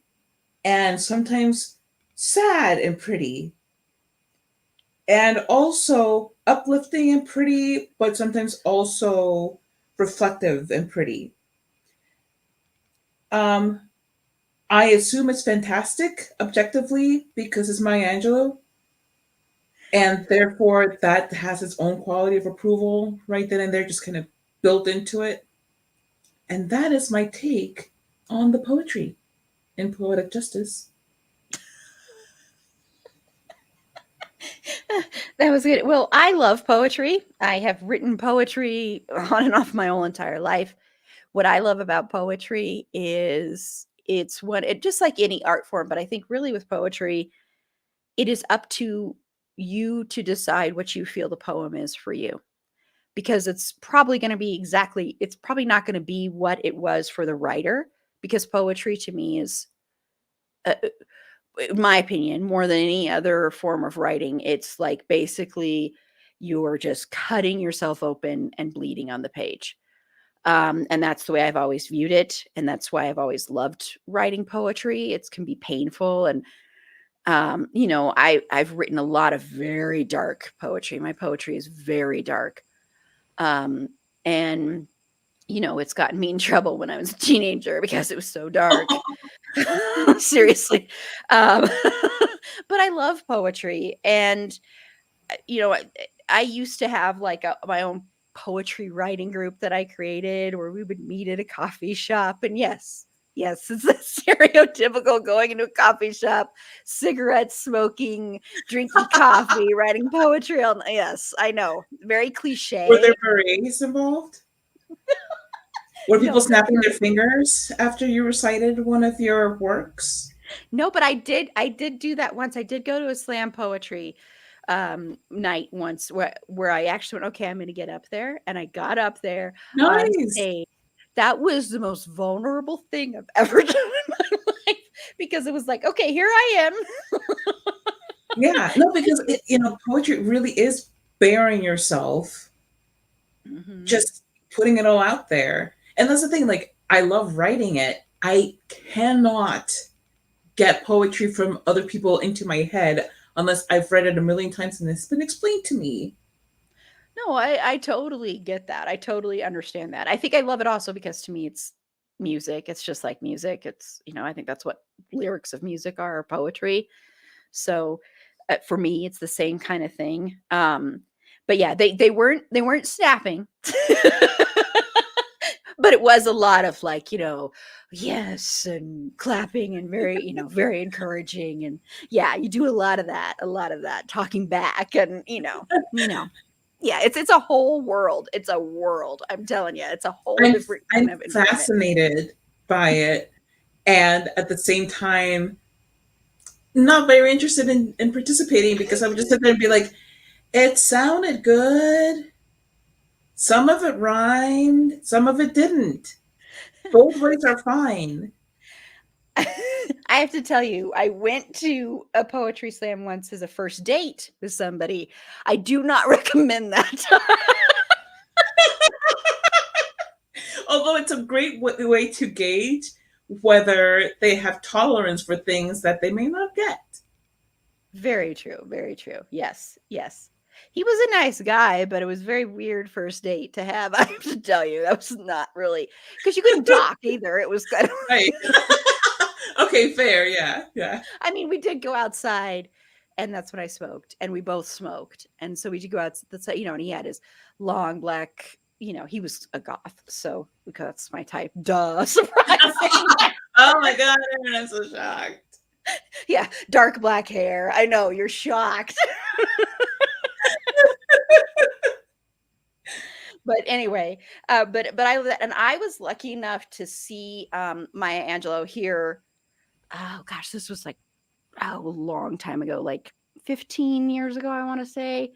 and sometimes sad and pretty, and also uplifting and pretty, but sometimes also reflective and pretty. Um, I assume it's fantastic objectively because it's Maya Angelou, and therefore that has its own quality of approval right then and there, just kind of built into it. And that is my take on the poetry in Poetic Justice. That was good. Well, I love poetry. I have written poetry on and off my whole entire life. What I love about poetry is it just like any art form, but I think really with poetry, it is up to you to decide what you feel the poem is for you. Because it's probably not going to be what it was for the writer. Because poetry to me is, in my opinion, more than any other form of writing, it's like basically you're just cutting yourself open and bleeding on the page. And that's the way I've always viewed it. And that's why I've always loved writing poetry. It can be painful. And, I've written a lot of very dark poetry. My poetry is very dark. Um, and, it's gotten me in trouble when I was a teenager because it was so dark. Seriously. Um, but I love poetry. And, I used to have like my own poetry writing group that I created where we would meet at a coffee shop. And yes, it's a stereotypical going into a coffee shop, cigarettes smoking, drinking coffee, writing poetry. Yes, I know. Very Were there cliche. berets involved? Were people No, snapping their fingers after you recited one of your works? No, but I did do that once. I did go to a slam poetry night once where I actually went, okay, I'm gonna get up there. And I got up there on Nice. stage. That was the most vulnerable thing I've ever done in my life because it was like, okay, here I am. Yeah, no, because poetry really is bearing yourself, Mhm. just putting it all out there. And that's the thing, like, I love writing it. I cannot get poetry from other people into my head unless I've read it a million times and it's been explained to me. No, I totally get that. I totally understand that. I think I love it also because to me it's music. It's just like music. I think that's what lyrics of music are, or poetry. So for me, it's the same kind of thing. But yeah, they weren't snapping, but it was a lot of like yes and clapping and very very encouraging and yeah, you do a lot of that talking back and yeah, it's a whole world. It's a world. I'm telling you, it's a whole I'm different I'm kind of environment. fascinated by it, and at the same time not very interested in participating because I would just sit there and be like, it sounded good. Some of it rhymed, some of it didn't. Both ways are fine. I have to tell you, I went to a poetry slam once as a first date with somebody. I do not recommend that. Although it's a great way to gauge whether they have tolerance for things that they may not get. Very true. Very true. Yes. Yes. He was a nice guy, but it was very weird first date to have. I have to tell you, that was not really because you couldn't talk either. It was kind of. Right. Okay, fair. Yeah, yeah. I mean, we did go outside, and that's when I smoked, and we both smoked, and so we did go out. That's and he had his long black. He was a goth, so because that's my type. Duh, surprising. Oh my god, I'm so shocked. Yeah, dark black hair. I know you're shocked. But anyway, I was lucky enough to see Maya Angelou here. Oh gosh, this was like a long time ago, like 15 years ago, I want to say,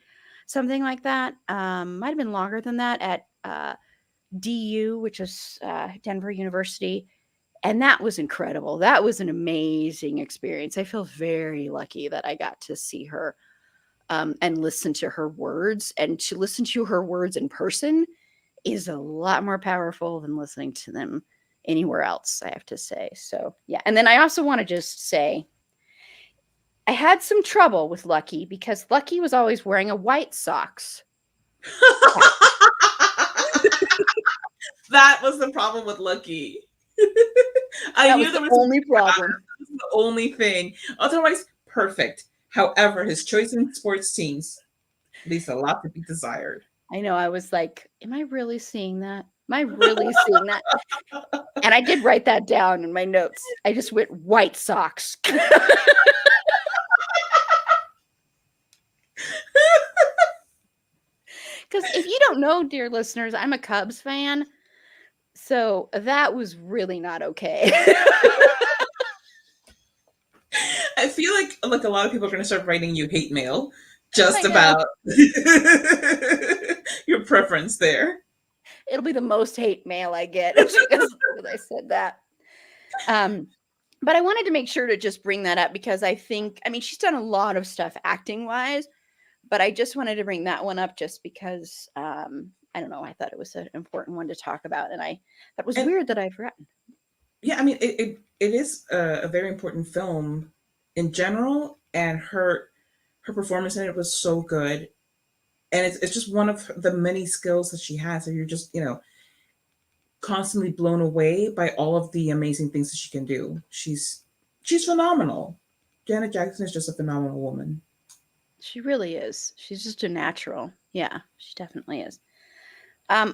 something like that. Might have been longer than that at DU, which is Denver University. And that was incredible. That was an amazing experience. I feel very lucky that I got to see her and listen to her words. And to listen to her words in person is a lot more powerful than listening to them anywhere else, I have to say. So, yeah. And then I also want to just say I had some trouble with Lucky because Lucky was always wearing a white socks. That was the problem with Lucky. I That was knew the there was only something about problem. him. That was the only thing. Otherwise, perfect. However, his choice in sports teams leaves a lot to be desired. I know. I was like, am I really seeing that? Am I really seeing that? And I did write that down in my notes. I just went white socks. Because if you don't know, dear listeners, I'm a Cubs fan. So that was really not okay. I feel like a lot of people are going to start writing you hate mail I just know. about your preference there. It'll be the most hate mail I get because I said that. Um, but I wanted to make sure to just bring that up because I mean, she's done a lot of stuff acting wise, but I just wanted to bring that one up just because, I don't know, I thought it was an important one to talk about. And that was And weird that I'd forgotten. yeah, I mean, it is a very important film in general, and her performance in it was so good, and it's just one of the many skills that she has. So you're just constantly blown away by all of the amazing things that she can do. She's phenomenal. Janet Jackson is just a phenomenal woman. She really is. She's just a natural. Yeah, she definitely is.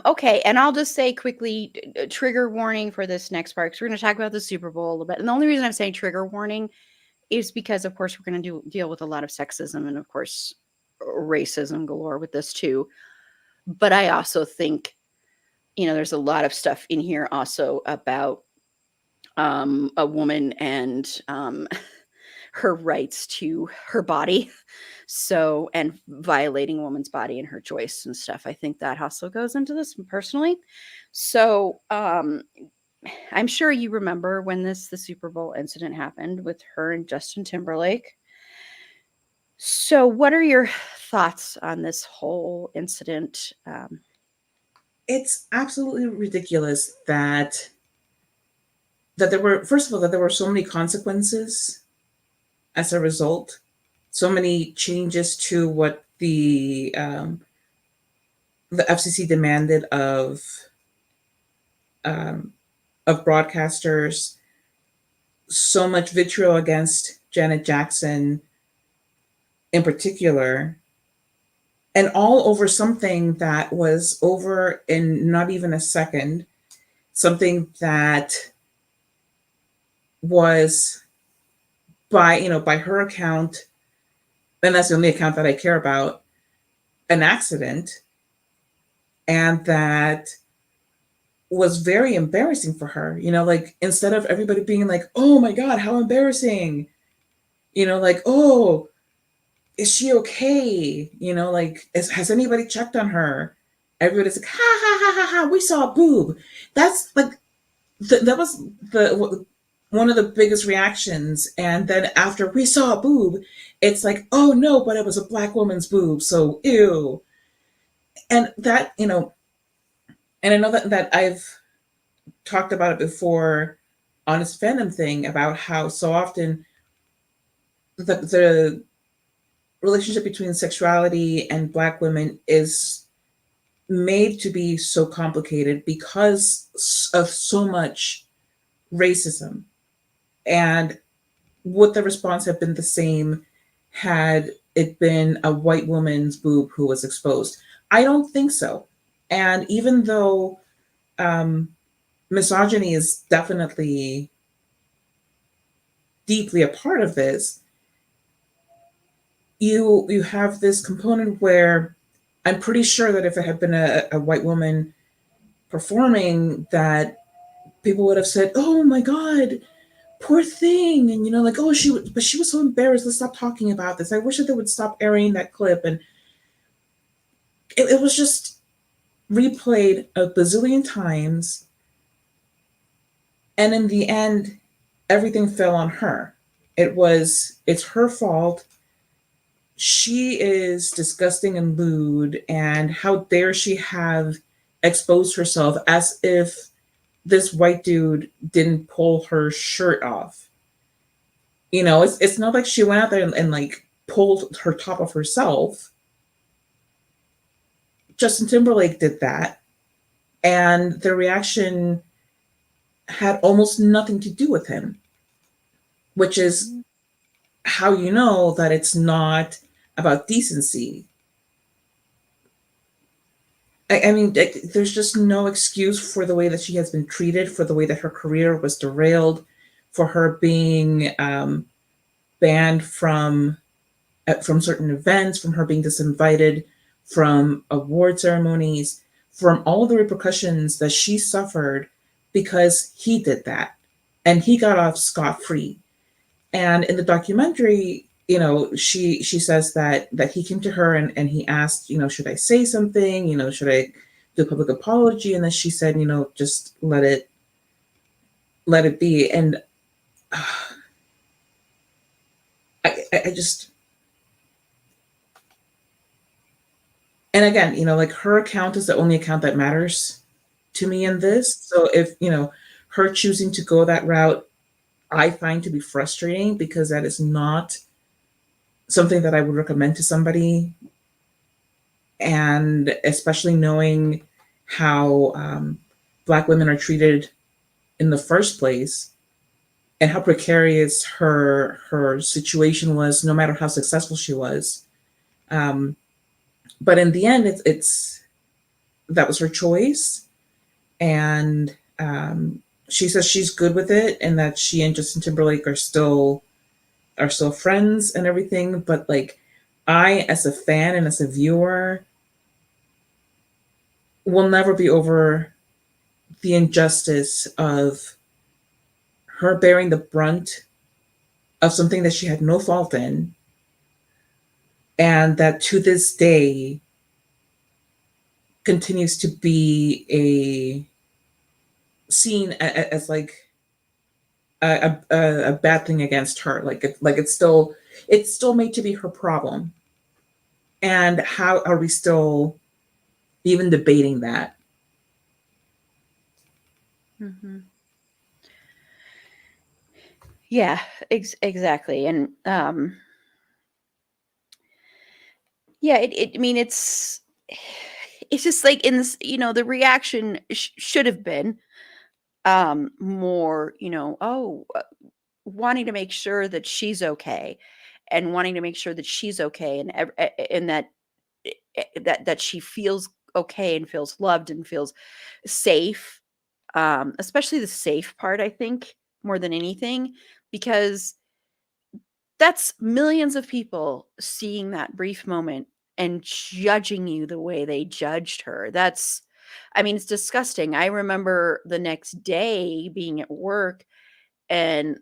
Okay, and I'll just say quickly, trigger warning for this next part because we're going to talk about the Super Bowl a little bit. And the only reason I'm saying trigger warning is because, of course, we're going to deal with a lot of sexism and, of course, racism galore with this too. But I also think, there's a lot of stuff in here also about a woman and her rights to her body. So, and violating a woman's body and her choice and stuff. I think that also goes into this personally. So, I'm sure you remember when the Super Bowl incident happened with her and Justin Timberlake. So, what are your thoughts on this whole incident? It's absolutely ridiculous that there were, first of all, that there were so many consequences as a result, so many changes to what the FCC demanded um, of broadcasters, so much vitriol against Janet Jackson in particular, and all over something that was over in not even a second, something that was, by her account, and that's the only account that I care about, an accident, and that was very embarrassing for her. Like, instead of everybody being like, "Oh my god, how embarrassing," like, "Oh, is she okay?" Like, has anybody checked on her? Everybody's like, "Ha ha ha ha ha, we saw a boob." That's like, that was the one of the biggest reactions. And then after we saw a boob, it's like, "Oh no, but it was a black woman's boob, so ew." And that, and I know that I've talked about it before on this fandom thing, about how so often the relationship between sexuality and black women is made to be so complicated because of so much racism. And would the response have been the same had it been a white woman's boob who was exposed? I don't think so. And even though um, misogyny is definitely deeply a part of this, you have this component where I'm pretty sure that if it had been a white woman performing, that people would have said, "Oh my god, poor thing," and like, "Oh, but she was so embarrassed. Let's stop talking about this. I wish that they would stop airing that clip." And it was just replayed a bazillion times, and in the end, everything fell on her. It's her fault. She is disgusting and lewd, and how dare she have exposed herself, as if this white dude didn't pull her shirt off. It's not like she went out there and like pulled her top of herself. Justin Timberlake did that, and the reaction had almost nothing to do with him, which is how you know that it's not about decency. I mean, there's just no excuse for the way that she has been treated, for the way that her career was derailed, for her being banned from certain events, from her being disinvited from award ceremonies, from all the repercussions that she suffered because he did that, and he got off scot free. And in the documentary, she says that he came to her and he asked, "Should I say something? Should I do a public apology?" And then she said, "Just let it be." And I just, and again, like, her account is the only account that matters to me in this. So if, her choosing to go that route, I find to be frustrating, because that is not something that I would recommend to somebody. And especially knowing how Black women are treated in the first place, and how precarious her situation was, no matter how successful she was. Um, but in the end, it's that was her choice, and she says she's good with it, and that she and Justin Timberlake are still friends and everything. But like, I, as a fan and as a viewer, will never be over the injustice of her bearing the brunt of something that she had no fault in, and that to this day continues to be a seen as like a bad thing against her. Like it's still made to be her problem. And how are we still even debating that? Mhm. Yeah, exactly. And yeah, I mean, it's just like in this, the reaction should have been more, wanting to make sure that she's okay, and wanting to make sure that she's okay, and and that that she feels okay and feels loved and feels safe. Especially the safe part, I think, more than anything, because that's millions of people seeing that brief moment and judging you the way they judged her. I mean, it's disgusting. I remember the next day being at work and,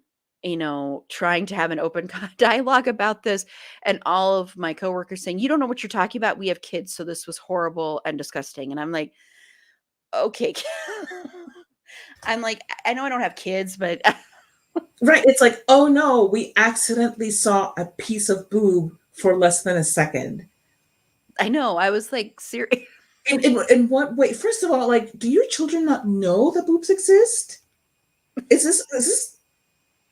trying to have an open dialogue about this, and all of my coworkers saying, "You don't know what you're talking about. We have kids, so this was horrible and disgusting." And I'm like, "Okay." I'm like, I know I don't have kids, but Right. It's like, oh no, we accidentally saw a piece of boob for less than a second. I know. I was like, serious. In what way? First of all, like, do your children not know that boobs exist? Is this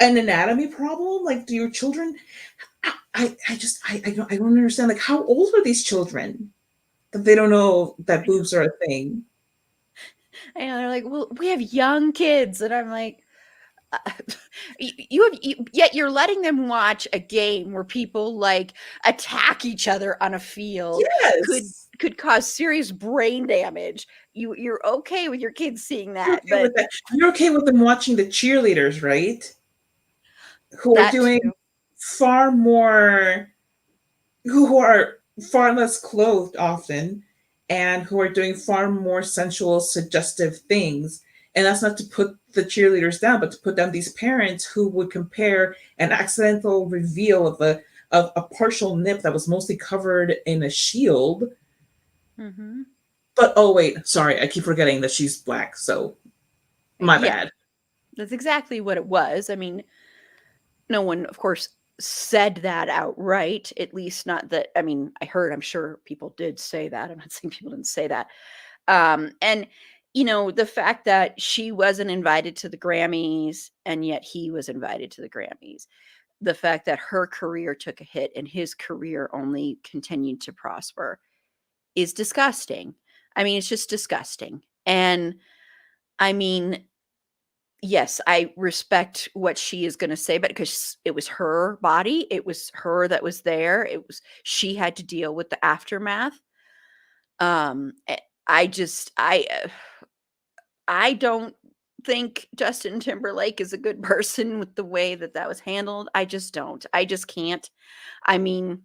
an anatomy problem? Like, do your children? I don't understand. Like, how old are these children that they don't know that boobs are a thing? I know, they're like, "Well, we have young kids," and I'm like, uh, yet you're letting them watch a game where people like attack each other on a field, could Yes, could cause serious brain damage. You're okay with your kids seeing you're that, okay but with that. You're okay with them watching the cheerleaders, right? Who are that doing too. far more who are far less clothed often, and who are doing far more sensual, suggestive things. And that's not to put the cheerleaders down, but to put down these parents who would compare an accidental reveal of a partial nip that was mostly covered in a shield. Mhm. But oh wait, sorry, I keep forgetting that she's black, so my Yeah, bad. that's exactly what it was. I mean, no one, of course, said that outright, at least not that. I mean, I'm sure people did say that. I'm not saying people didn't say that. And the fact that she wasn't invited to the Grammys and yet he was invited to the Grammys. The fact that her career took a hit and his career only continued to prosper is disgusting. I mean, it's just disgusting. And I mean, yes, I respect what she is going to say, but because it was her body, it was her that was there. She had to deal with the aftermath. Um, eh, I just, I don't think Justin Timberlake is a good person with the way that that was handled. I just don't. I just can't. I mean,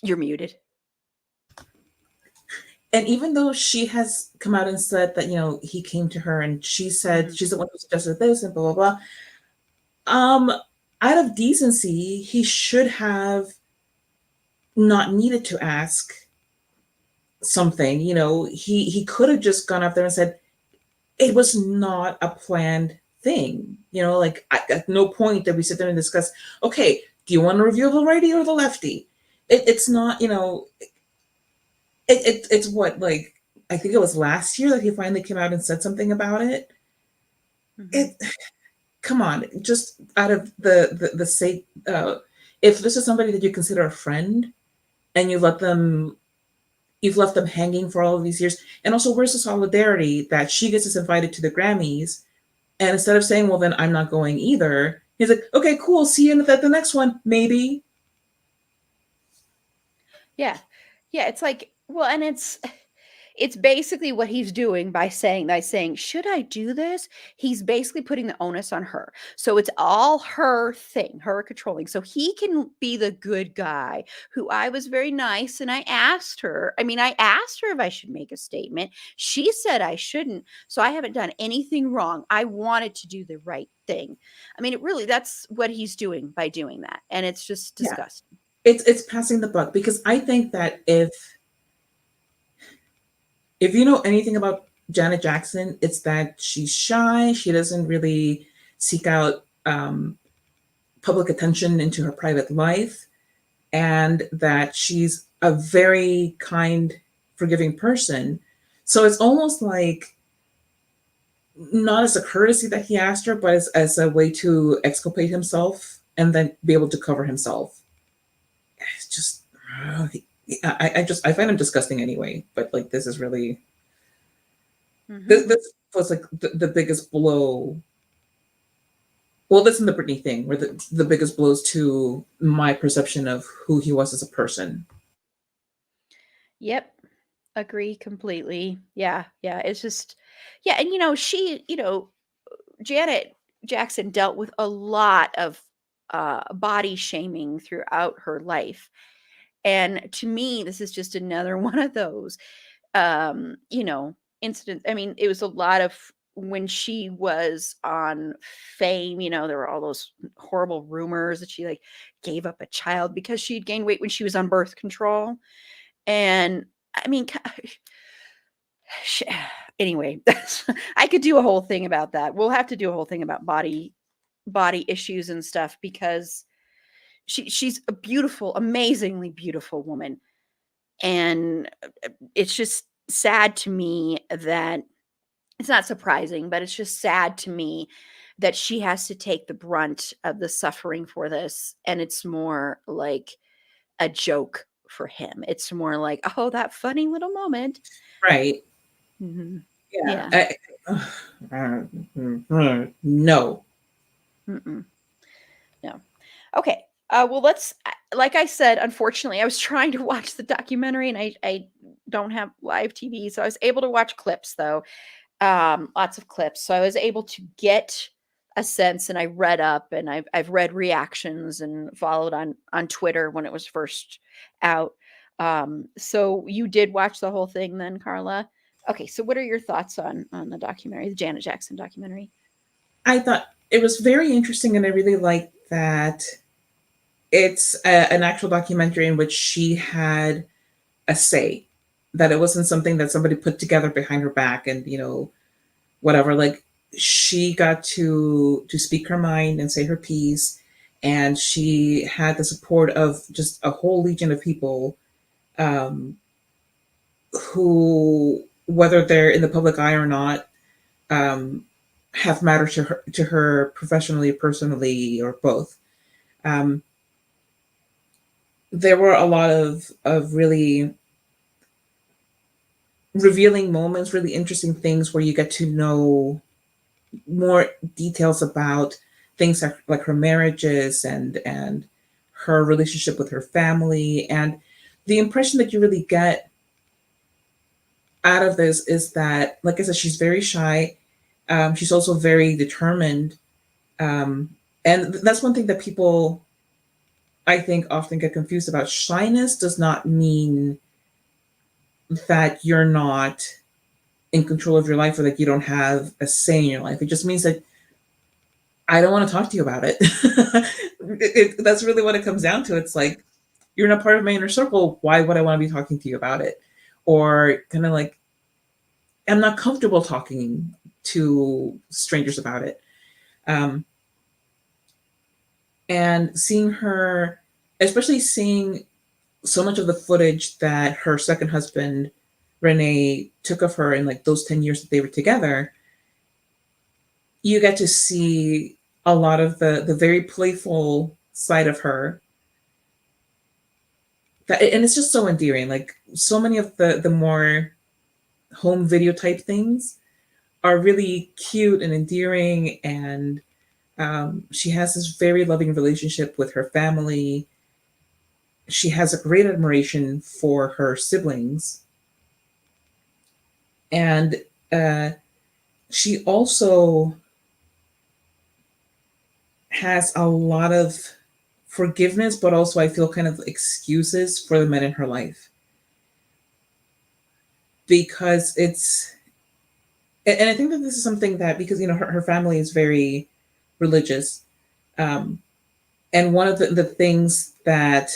you're muted. And even though she has come out and said that, he came to her and she said Mhm. she's the one who suggested this and blah blah blah. Um, Out of decency, he should have not needed to ask something. He could have just gone up there and said it was not a planned thing. Like at no point did we sit there and discuss. Okay, do you want to review the righty or the lefty? It's not. It's what, like, I think it was last year that he finally came out and said something about it. Mhm. It Come on, just out of the sake, if this is somebody that you consider a friend and you've left them hanging for all of these years. And also, where's the solidarity that she gets us invited to the Grammys, and instead of saying, well, then I'm not going either, he's like, okay, cool, see you at the next one, maybe. Yeah. Yeah, it's like, well, and it's basically what he's doing by saying, "Should I do this?" He's basically putting the onus on her. So it's all her thing, her controlling. So he can be the good guy who I was very nice and I asked her. I mean, I asked her if I should make a statement. She said I shouldn't. So I haven't done anything wrong. I wanted to do the right thing. I mean, it really that's what he's doing by doing that. And it's just Yeah, disgusting. it's passing the buck, because I think that if you know anything about Janet Jackson, it's that she's shy. She doesn't really seek out public attention into her private life, and that she's a very kind, forgiving person. So it's almost like, not as a courtesy that he asked her, but as a way to exculpate himself and then be able to cover himself. It's just, I find him disgusting anyway. But like, this is really, Mhm. this was like the biggest blow. Well, this is the Britney thing, where the biggest blows to my perception of who he was as a person. Yep. Agree completely. Yeah, yeah, it's just yeah, and, Janet Jackson dealt with a lot of, body shaming throughout her life, and to me, this is just another one of those, incidents. I mean, it was a lot of when she was on Fame, there were all those horrible rumors that she, like, gave up a child because she'd gained weight when she was on birth control, and, I mean, Sh anyway, that's I could do a whole thing about that. We'll have to do a whole thing about body issues and stuff because she's a beautiful, amazingly beautiful woman, and, it's just sad to me that it's not surprising, but it's just sad to me that she has to take the brunt of the suffering for this, and it's more like a joke for him. It's more like, "Oh, that funny little moment." Right. Mhm. Yeah. Yeah. No. Mm-mm. No. Okay. Well, like I said, unfortunately, I was trying to watch the documentary and I don't have live TV. So I was able to watch clips though, lots of clips. So I was able to get a sense and I read up and I've read reactions and followed on Twitter when it was first out. So you did watch the whole thing then, Carla? Okay. So what are your thoughts on the documentary, the Janet Jackson documentary? I thought it was very interesting, and I really liked that it's an actual documentary in which she had a say, that it wasn't something that somebody put together behind her back, and whatever. Like, she got to speak her mind and say her piece, and she had the support of just a whole legion of people, um, who, whether they're in the public eye or not, um, have mattered to her professionally, personally, or both. Um, there were a lot of really revealing moments, really interesting things where you get to know more details about things like her marriages and her relationship with her family. And the impression that you really get out of this is that, like I said, she's very shy. She's also very determined. And that's one thing that people, I think, often get confused about. Shyness does not mean that you're not in control of your life, or that you don't have a say in your life. It just means that I don't want to talk to you about it. That's really what it comes down to. It's like, you're not part of my inner circle. Why would I want to be talking to you about it? Or kind of like, I'm not comfortable talking to strangers about it. Um, and seeing her, especially seeing so much of the footage that her second husband, Renee, took of her in like those 10 years that they were together, you get to see a lot of the very playful side of her, and it's just so endearing. Like, so many of the more home video type things are really cute and endearing, and she has this very loving relationship with her family. She has a great admiration for her siblings, And uh, she also has a lot of forgiveness, but also I feel kind of excuses for the men in her life, because and I think that this is something that, because her family is very religious, um, and one of the things that,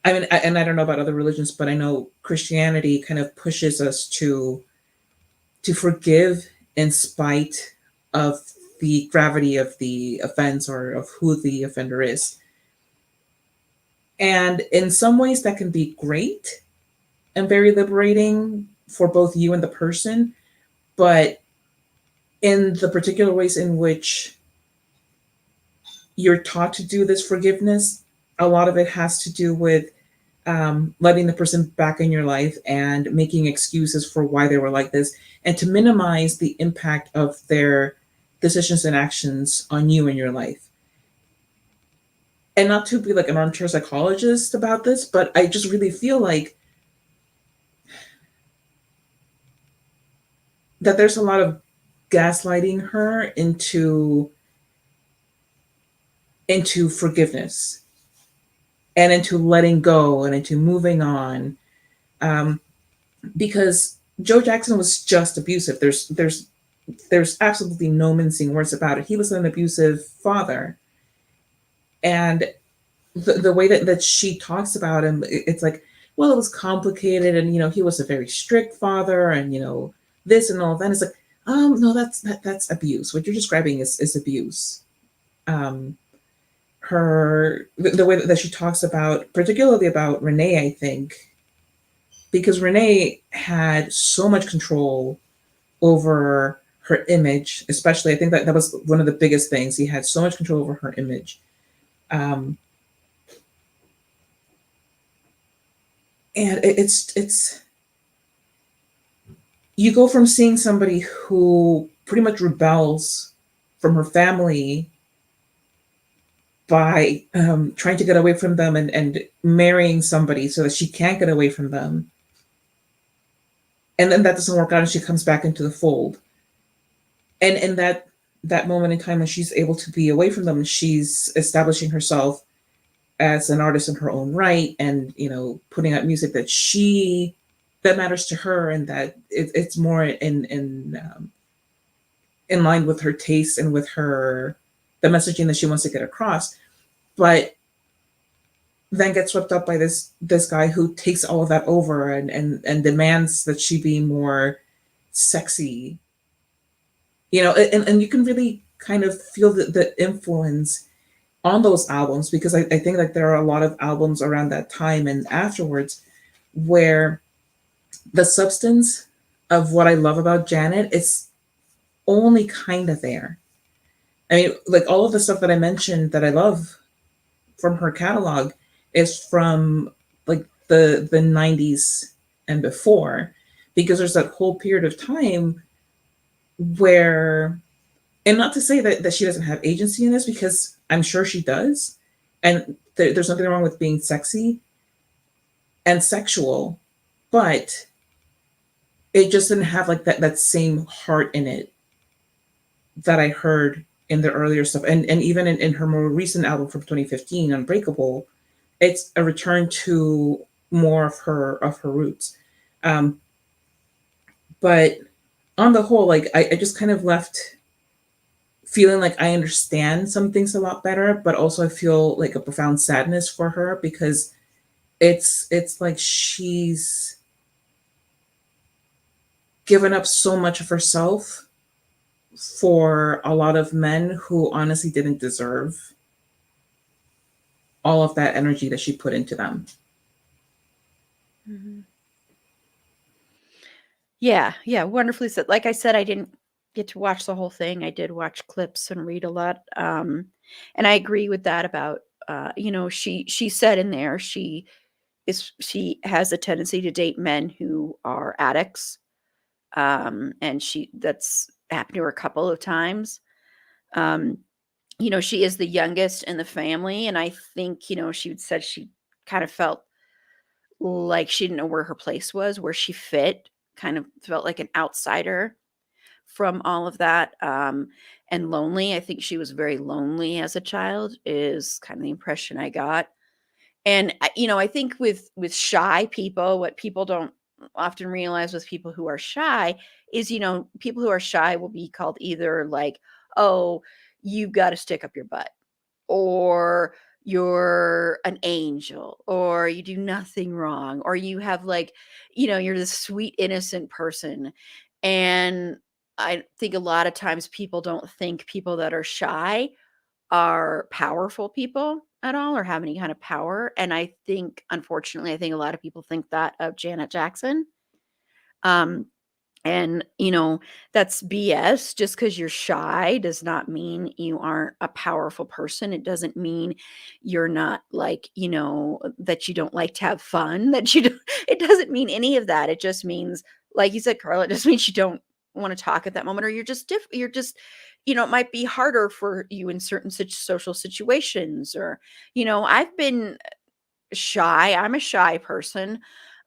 I mean, and I don't know about other religions, but I know Christianity kind of pushes us to forgive in spite of the gravity of the offense or of who the offender is. And in some ways, that can be great and very liberating for both you and the person. But in the particular ways in which you're taught to do this forgiveness, a lot of it has to do with letting the person back in your life and making excuses for why they were like this, and to minimize the impact of their decisions and actions on you in your life. And not to be like an armchair psychologist about this, but I just really feel like that there's a lot of gaslighting her into forgiveness and into letting go and into moving on, um, because Joe Jackson was just abusive. There's absolutely no mincing words about it. He was an abusive father, and the way that she talks about him, it's like, well, it was complicated, and he was a very strict father, and this and all that. It's like, no, that's abuse. What you're describing is abuse. Um, the way that she talks about, particularly about Renee, I think, because Renee had so much control over her image, especially. I think that was one of the biggest things. He had so much control over her image. Um, and it's you go from seeing somebody who pretty much rebels from her family by trying to get away from them, and marrying somebody so that she can't get away from them, and then that doesn't work out and she comes back into the fold. And in that moment in time when she's able to be away from them, she's establishing herself as an artist in her own right, and putting out music that matters to her, and that it's more in line with her tastes and with her the messaging that she wants to get across. But then gets swept up by this guy who takes all of that over, and demands that she be more sexy. And you can really kind of feel the influence on those albums, because I think like there are a lot of albums around that time and afterwards where the substance of what I love about Janet is only kind of there. I mean, like all of the stuff that I mentioned that I love from her catalog is from like the 90s and before, because there's that whole period of time where, and not to say that she doesn't have agency in this, because I'm sure she does, and there's nothing wrong with being sexy and sexual, but it just didn't have like that same heart in it that I heard in the earlier stuff, and even in her more recent album from 2015, Unbreakable. It's a return to more of her roots. um but on the whole, like I just kind of left feeling like I understand some things a lot better, but also I feel like a profound sadness for her, because it's like she's given up so much of herself for a lot of men who honestly didn't deserve all of that energy that she put into them. Mhm. Yeah, yeah, wonderfully said. Like I said, I didn't get to watch the whole thing. I did watch clips and read a lot. And I agree with that about she said in there she has a tendency to date men who are addicts. And that's happened to her a couple of times. Um, she is the youngest in the family, and I think, she said she kind of felt like she didn't know where her place was, where she fit. kind of felt like an outsider from all of that, and lonely. I think she was very lonely as a child is kind of the impression I got. And I think with shy people, what people don't often realize with people who are shy is, people who are shy will be called either like, "Oh, you've got to stick up your butt," or "You're an angel," or "You do nothing wrong," or "You have like, you're this sweet innocent person." And I think a lot of times people don't think people that are shy are powerful people at all or have any kind of power. And I think, unfortunately, I think a lot of people think that of Janet Jackson. Um, and, that's BS. Just because you're shy does not mean you aren't a powerful person. It doesn't mean you're not like, that you don't like to have fun, that you don't, it doesn't mean any of that. It just means, like you said, Carla, it just means you don't want to talk at that moment, or you're just you're just, it might be harder for you in certain social situations, or, I've been shy. I'm a shy person.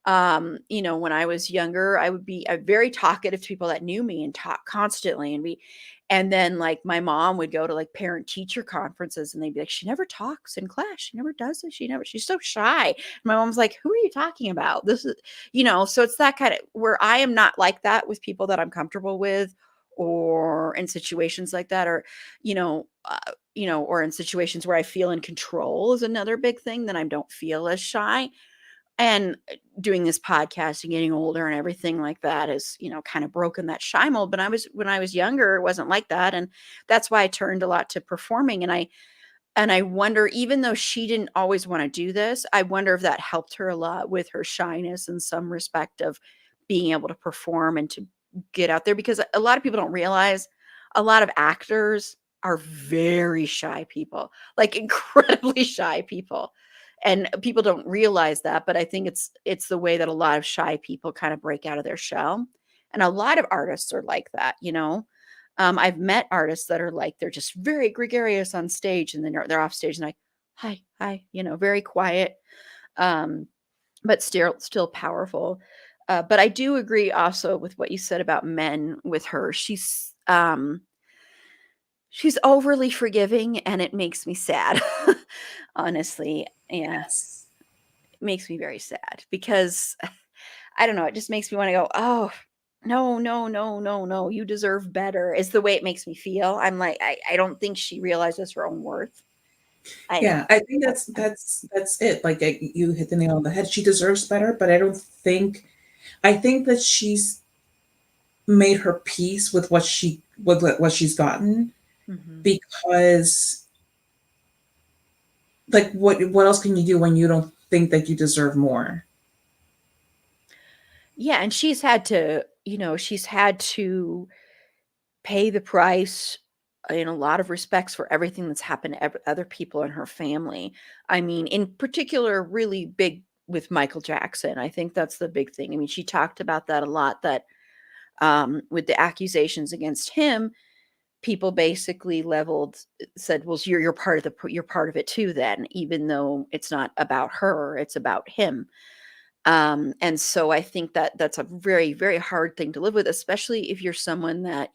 When I was younger, I would be very talkative to people that knew me and talk constantly. And then like my mom would go to like parent teacher conferences and they'd be like, she never talks in class. She never does it. She's so shy. My mom's like, who are you talking about? This is, so it's that kind of where I am not like that with people that I'm comfortable with or in situations like that, or, or in situations where I feel in control is another big thing. Then I don't feel as shy. And doing this podcast and getting older and everything like that is, kind of broken that shy mold. But when I was younger, it wasn't like that. And that's why I turned a lot to performing. And I wonder, even though she didn't always want to do this, I wonder if that helped her a lot with her shyness in some respect of being able to perform and to get out there, because a lot of people don't realize a lot of actors are very shy people, like incredibly shy people. And people don't realize that, but I think it's the way that a lot of shy people kind of break out of their shell. And a lot of artists are like that. I've met artists that are like they're just very gregarious on stage, and then they're off stage and like, hi, hi, very quiet, um, but still powerful. But I do agree also with what you said about men with her. She's overly forgiving, and it makes me sad. Honestly, yeah, Yes. it makes me very sad because I don't know, it just makes me want to go, oh, no, no, no, no, no, you deserve better, is the way it makes me feel. I'm like, I don't think she realizes her own worth. I don't. Yeah, I think that's it. Like you hit the nail on the head. She deserves better, but I think that she's made her peace with what she's gotten, Mhm. because like what else can you do when you don't think that you deserve more? Yeah, and she's had to pay the price in a lot of respects for everything that's happened to other people in her family. I mean, in particular, really big with Michael Jackson. I think that's the big thing. I mean, she talked about that a lot, that with the accusations against him, people basically said, well, you're part of you're part of it too then, even though it's not about her, it's about him. And so I think that that's a very, very hard thing to live with, especially if you're someone that,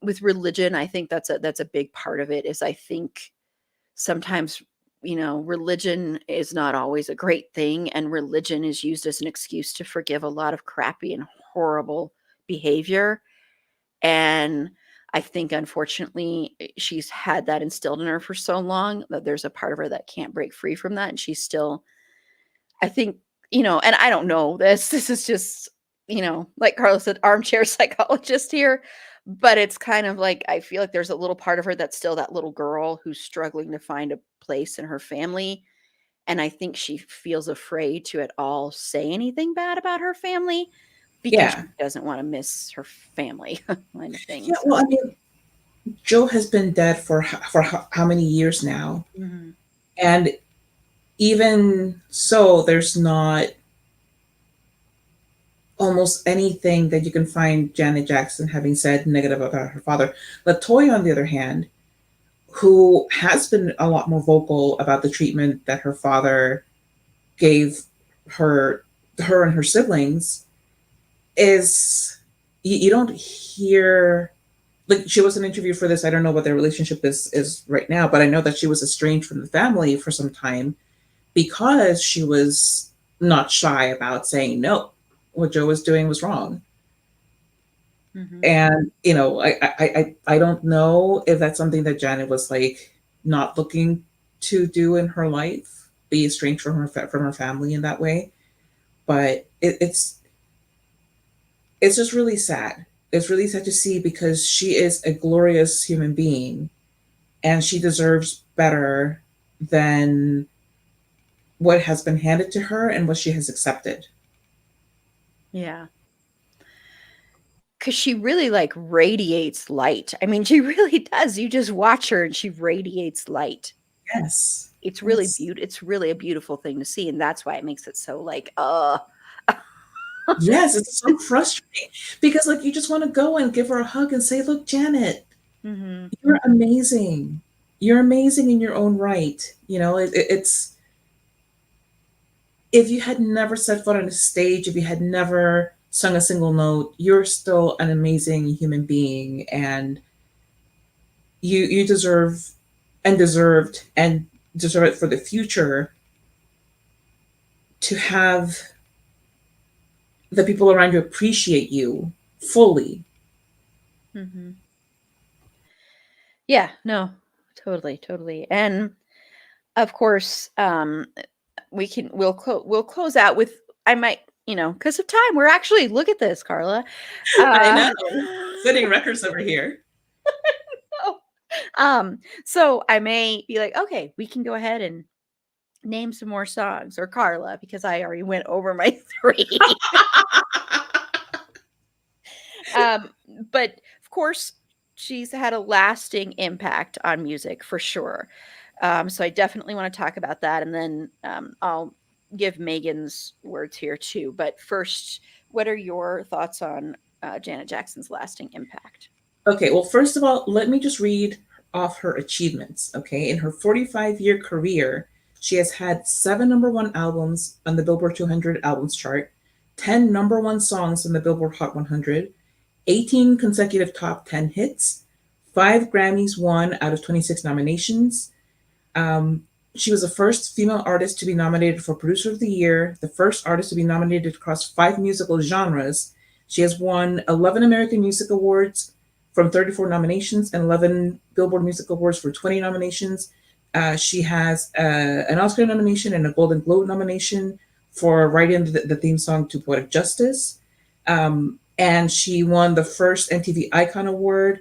with religion. I think that's a big part of it. Is I think sometimes, religion is not always a great thing, and religion is used as an excuse to forgive a lot of crappy and horrible behavior. And I think, unfortunately, she's had that instilled in her for so long that there's a part of her that can't break free from that, and she's still, I think, and I don't know this. This is just, like Carlos said, armchair psychologist here. But it's kind of like I feel like there's a little part of her that's still that little girl who's struggling to find a place in her family. And I think she feels afraid to at all say anything bad about her family because Yeah. she doesn't want to miss her family kind of thing. Yeah, well, So, I mean, Joe has been dead for how many years now? mhm. And even so, there's not almost anything that you can find Janet Jackson having said negative about her father. Latoya, on the other hand, who has been a lot more vocal about the treatment that her father gave her and her siblings, is you don't hear, like, she was an interview for this. I don't know what their relationship is right now, but I know that she was estranged from the family for some time because she was not shy about saying no, what Joe was doing was wrong. Mhm. And I don't know if that's something that Janet was like not looking to do in her life, be estranged from from her family in that way. But it's just really sad. It's really sad to see because she is a glorious human being and she deserves better than what has been handed to her and what she has accepted. Yeah. 'Cause she really, like, radiates light. I mean, she really does. You just watch her and she radiates light. Yes. It's really a beautiful thing to see, and that's why it makes it so, like, Yes, it's so frustrating because like you just want to go and give her a hug and say, "Look, Janet, Mhm. you're amazing. You're amazing in your own right." It's, if you had never set foot on a stage, if you had never sung a single note, you're still an amazing human being, and you deserve and deserved and deserve it for the future to have the people around you appreciate you fully. Mhm. Yeah, no, totally, totally, and, of course, we'll close out with I might, because of time, we're actually look at this, Carla. I Uh know. Setting records over here. so I may be like, "Okay, we can go ahead and name some more songs," or Carla, because I already went over my 3. Um, but of course, she's had a lasting impact on music for sure. So I definitely want to talk about that, and then I'll give Megan's words here too. But first, what are your thoughts on Janet Jackson's lasting impact? Okay, well, first of all, let me just read off her achievements. Okay, in her 45-year career, she has had 7 number 1 albums on the Billboard 200 albums chart, 10 number 1 songs on the Billboard Hot 100, 18 consecutive top 10 hits, 5 Grammys won out of 26 nominations. Um, she was the first female artist to be nominated for Producer of the Year, the first artist to be nominated across 5 musical genres. She has won 11 American Music Awards from 34 nominations and 11 Billboard Music Awards for 20 nominations. She has an Oscar nomination and a Golden Globe nomination for writing the theme song to Poetic Justice. And she won the first MTV Icon Award,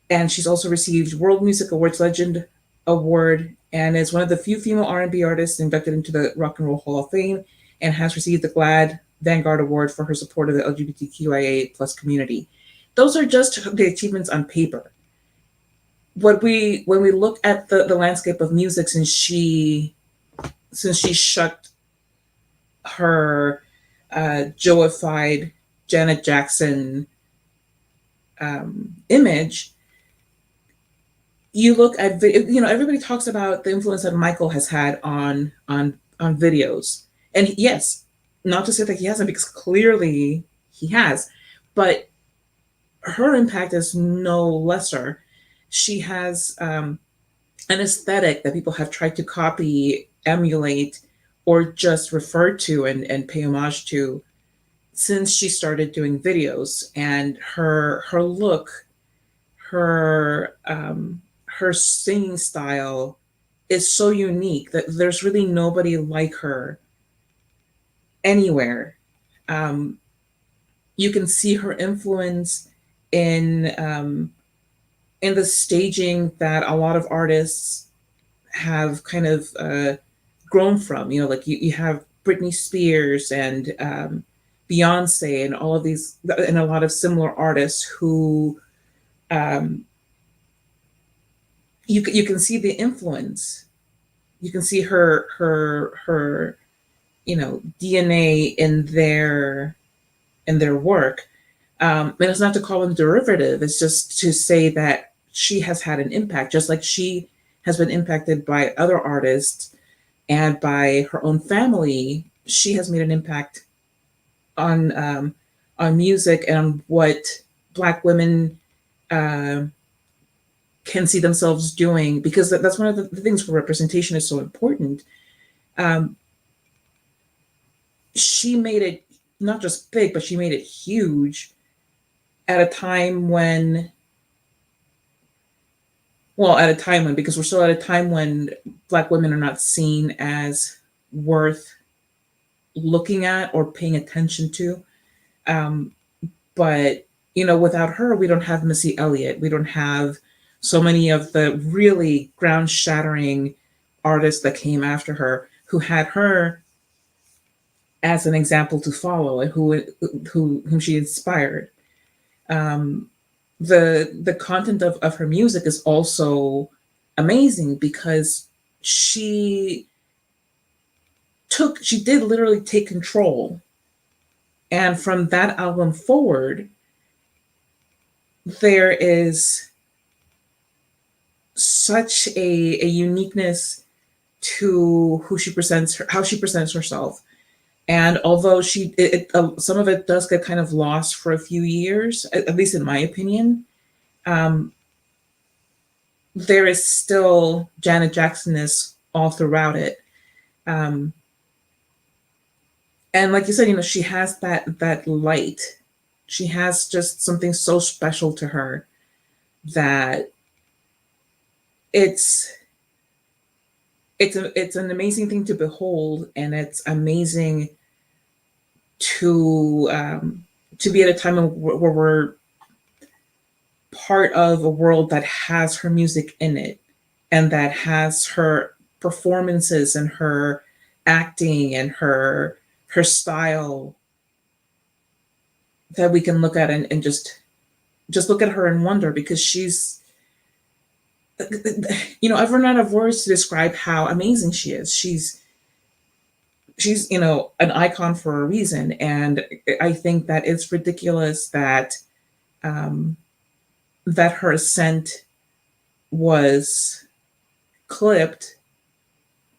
and she's also received World Music Awards Legend Award, and is one of the few female R&B artists inducted into the Rock and Roll Hall of Fame, and has received the GLAAD Vanguard Award for her support of the LGBTQIA plus community. Those are just the achievements on paper. What we when we look at the landscape of music since she shut her Joified Janet Jackson image, you look at everybody talks about the influence that Michael has had on videos, and yes, not to say that he hasn't, because clearly he has, but her impact is no lesser. She has an aesthetic that people have tried to copy, emulate, or just refer to and pay homage to since she started doing videos, and her look, her singing style is so unique that there's really nobody like her anywhere. Um, you can see her influence in the staging that a lot of artists have kind of grown from. Like you have Britney Spears and Beyonce and all of these, and a lot of similar artists who um, you can see the influence. You can see her DNA in their work. And it's not to call them derivative, it's just to say that she has had an impact, just like she has been impacted by other artists and by her own family. She has made an impact on on music and on what Black women uh, can see themselves doing, because that's one of the things where representation is so important. Um, she made it not just big, but she made it huge at a time when, well, at a time when, because we're still at a time when Black women are not seen as worth looking at or paying attention to. Um, but, without her, we don't have Missy Elliott. We don't have so many of the really ground shattering artists that came after her, who had her as an example to follow and whom she inspired. Um, the content of her music is also amazing, because she she did literally take control, and from that album forward, there is such a uniqueness to who she presents her, how she presents herself. And although some of it does get kind of lost for a few years, at least in my opinion, um, there is still Janet Jacksonness all throughout it. Um, and like you said, she has that light. She has just something so special to her that it's it's an amazing thing to behold, and it's amazing to be at a time where we're part of a world that has her music in it, and that has her performances and her acting and her style, that we can look at and just look at her and wonder, because she's, I've run out of words to describe how amazing she is. She's an icon for a reason, and I think that it's ridiculous that um, that her ascent was clipped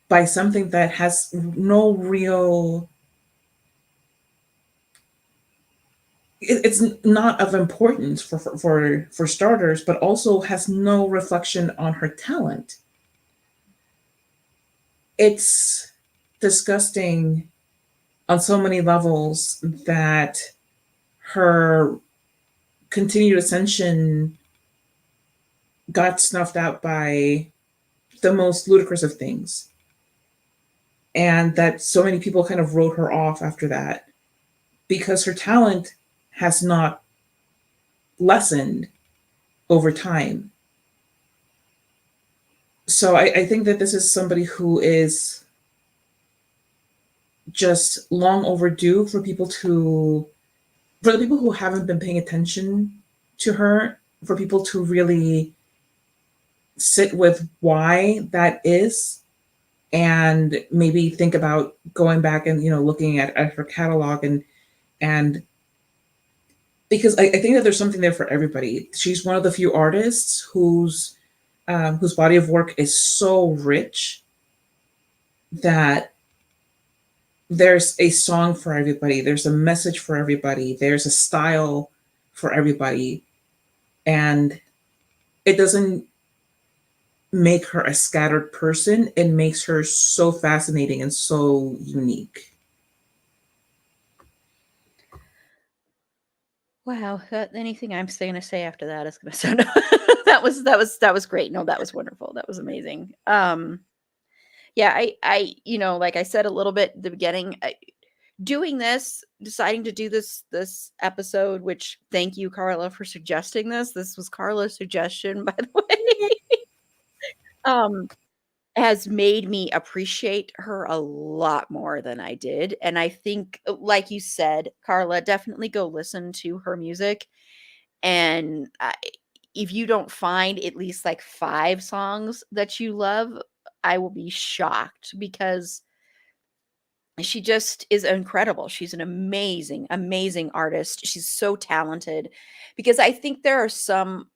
by something that has no real, it's not of importance for starters, but also has no reflection on her talent. It's disgusting on so many levels that her continued ascension got snuffed out by the most ludicrous of things, and that so many people kind of wrote her off after that, because her talent has not lessened over time. So I think that this is somebody who is just long overdue for the people who haven't been paying attention to her, for people to really sit with why that is, and maybe think about going back and looking at her catalog, and because I think that there's something there for everybody. She's one of the few artists whose body of work is so rich that there's a song for everybody, there's a message for everybody, there's a style for everybody, and it doesn't make her a scattered person. It makes her so fascinating and so unique. Wow, anything I'm going to say after that is going to sound that was great. No, that was wonderful. That was amazing. Yeah, like I said a little bit at the beginning, doing this, deciding to do this episode, which thank you, Carla, for suggesting this. This was Carla's suggestion, by the way. um has made me appreciate her a lot more than I did. And I think, like you said, Carla, definitely go listen to her music. And if you don't find at least like 5 songs that you love, I will be shocked, because she just is incredible. She's an amazing, amazing artist. She's so talented, because I think there are some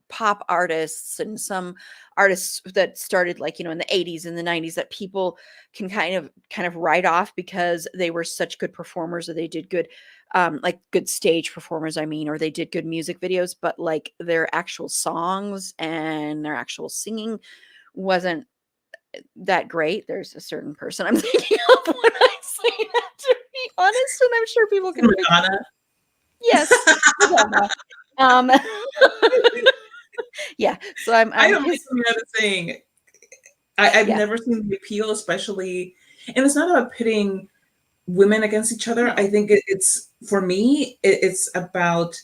pop artists and some artists that started like, in the 80s and the 90s that people can kind of write off because they were such good performers, or they did good like good stage performers, I mean, or they did good music videos, but like their actual songs and their actual singing wasn't that great. There's a certain person I'm thinking of when I say that, to be honest, and I'm sure people can figure. Madonna. Yes, Madonna. Um, yeah. So I'm I I'm don't think his. I'm not saying I've Yeah. never seen the appeal, especially, and it's not about pitting women against each other. I No. think it's for me, it's about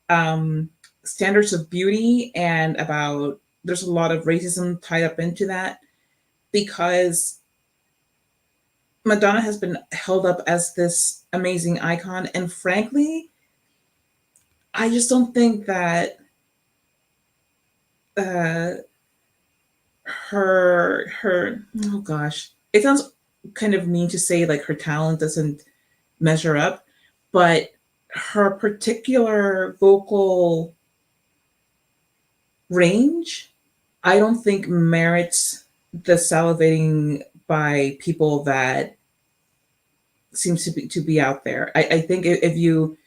um, standards of beauty, and about there's a lot of racism tied up into that, because Madonna has been held up as this amazing icon, and frankly, I just don't think that uh, her oh gosh, it sounds kind of mean to say like her talent doesn't measure up, but her particular vocal range, I don't think merits the salivating by people that seems to be out there. I think if you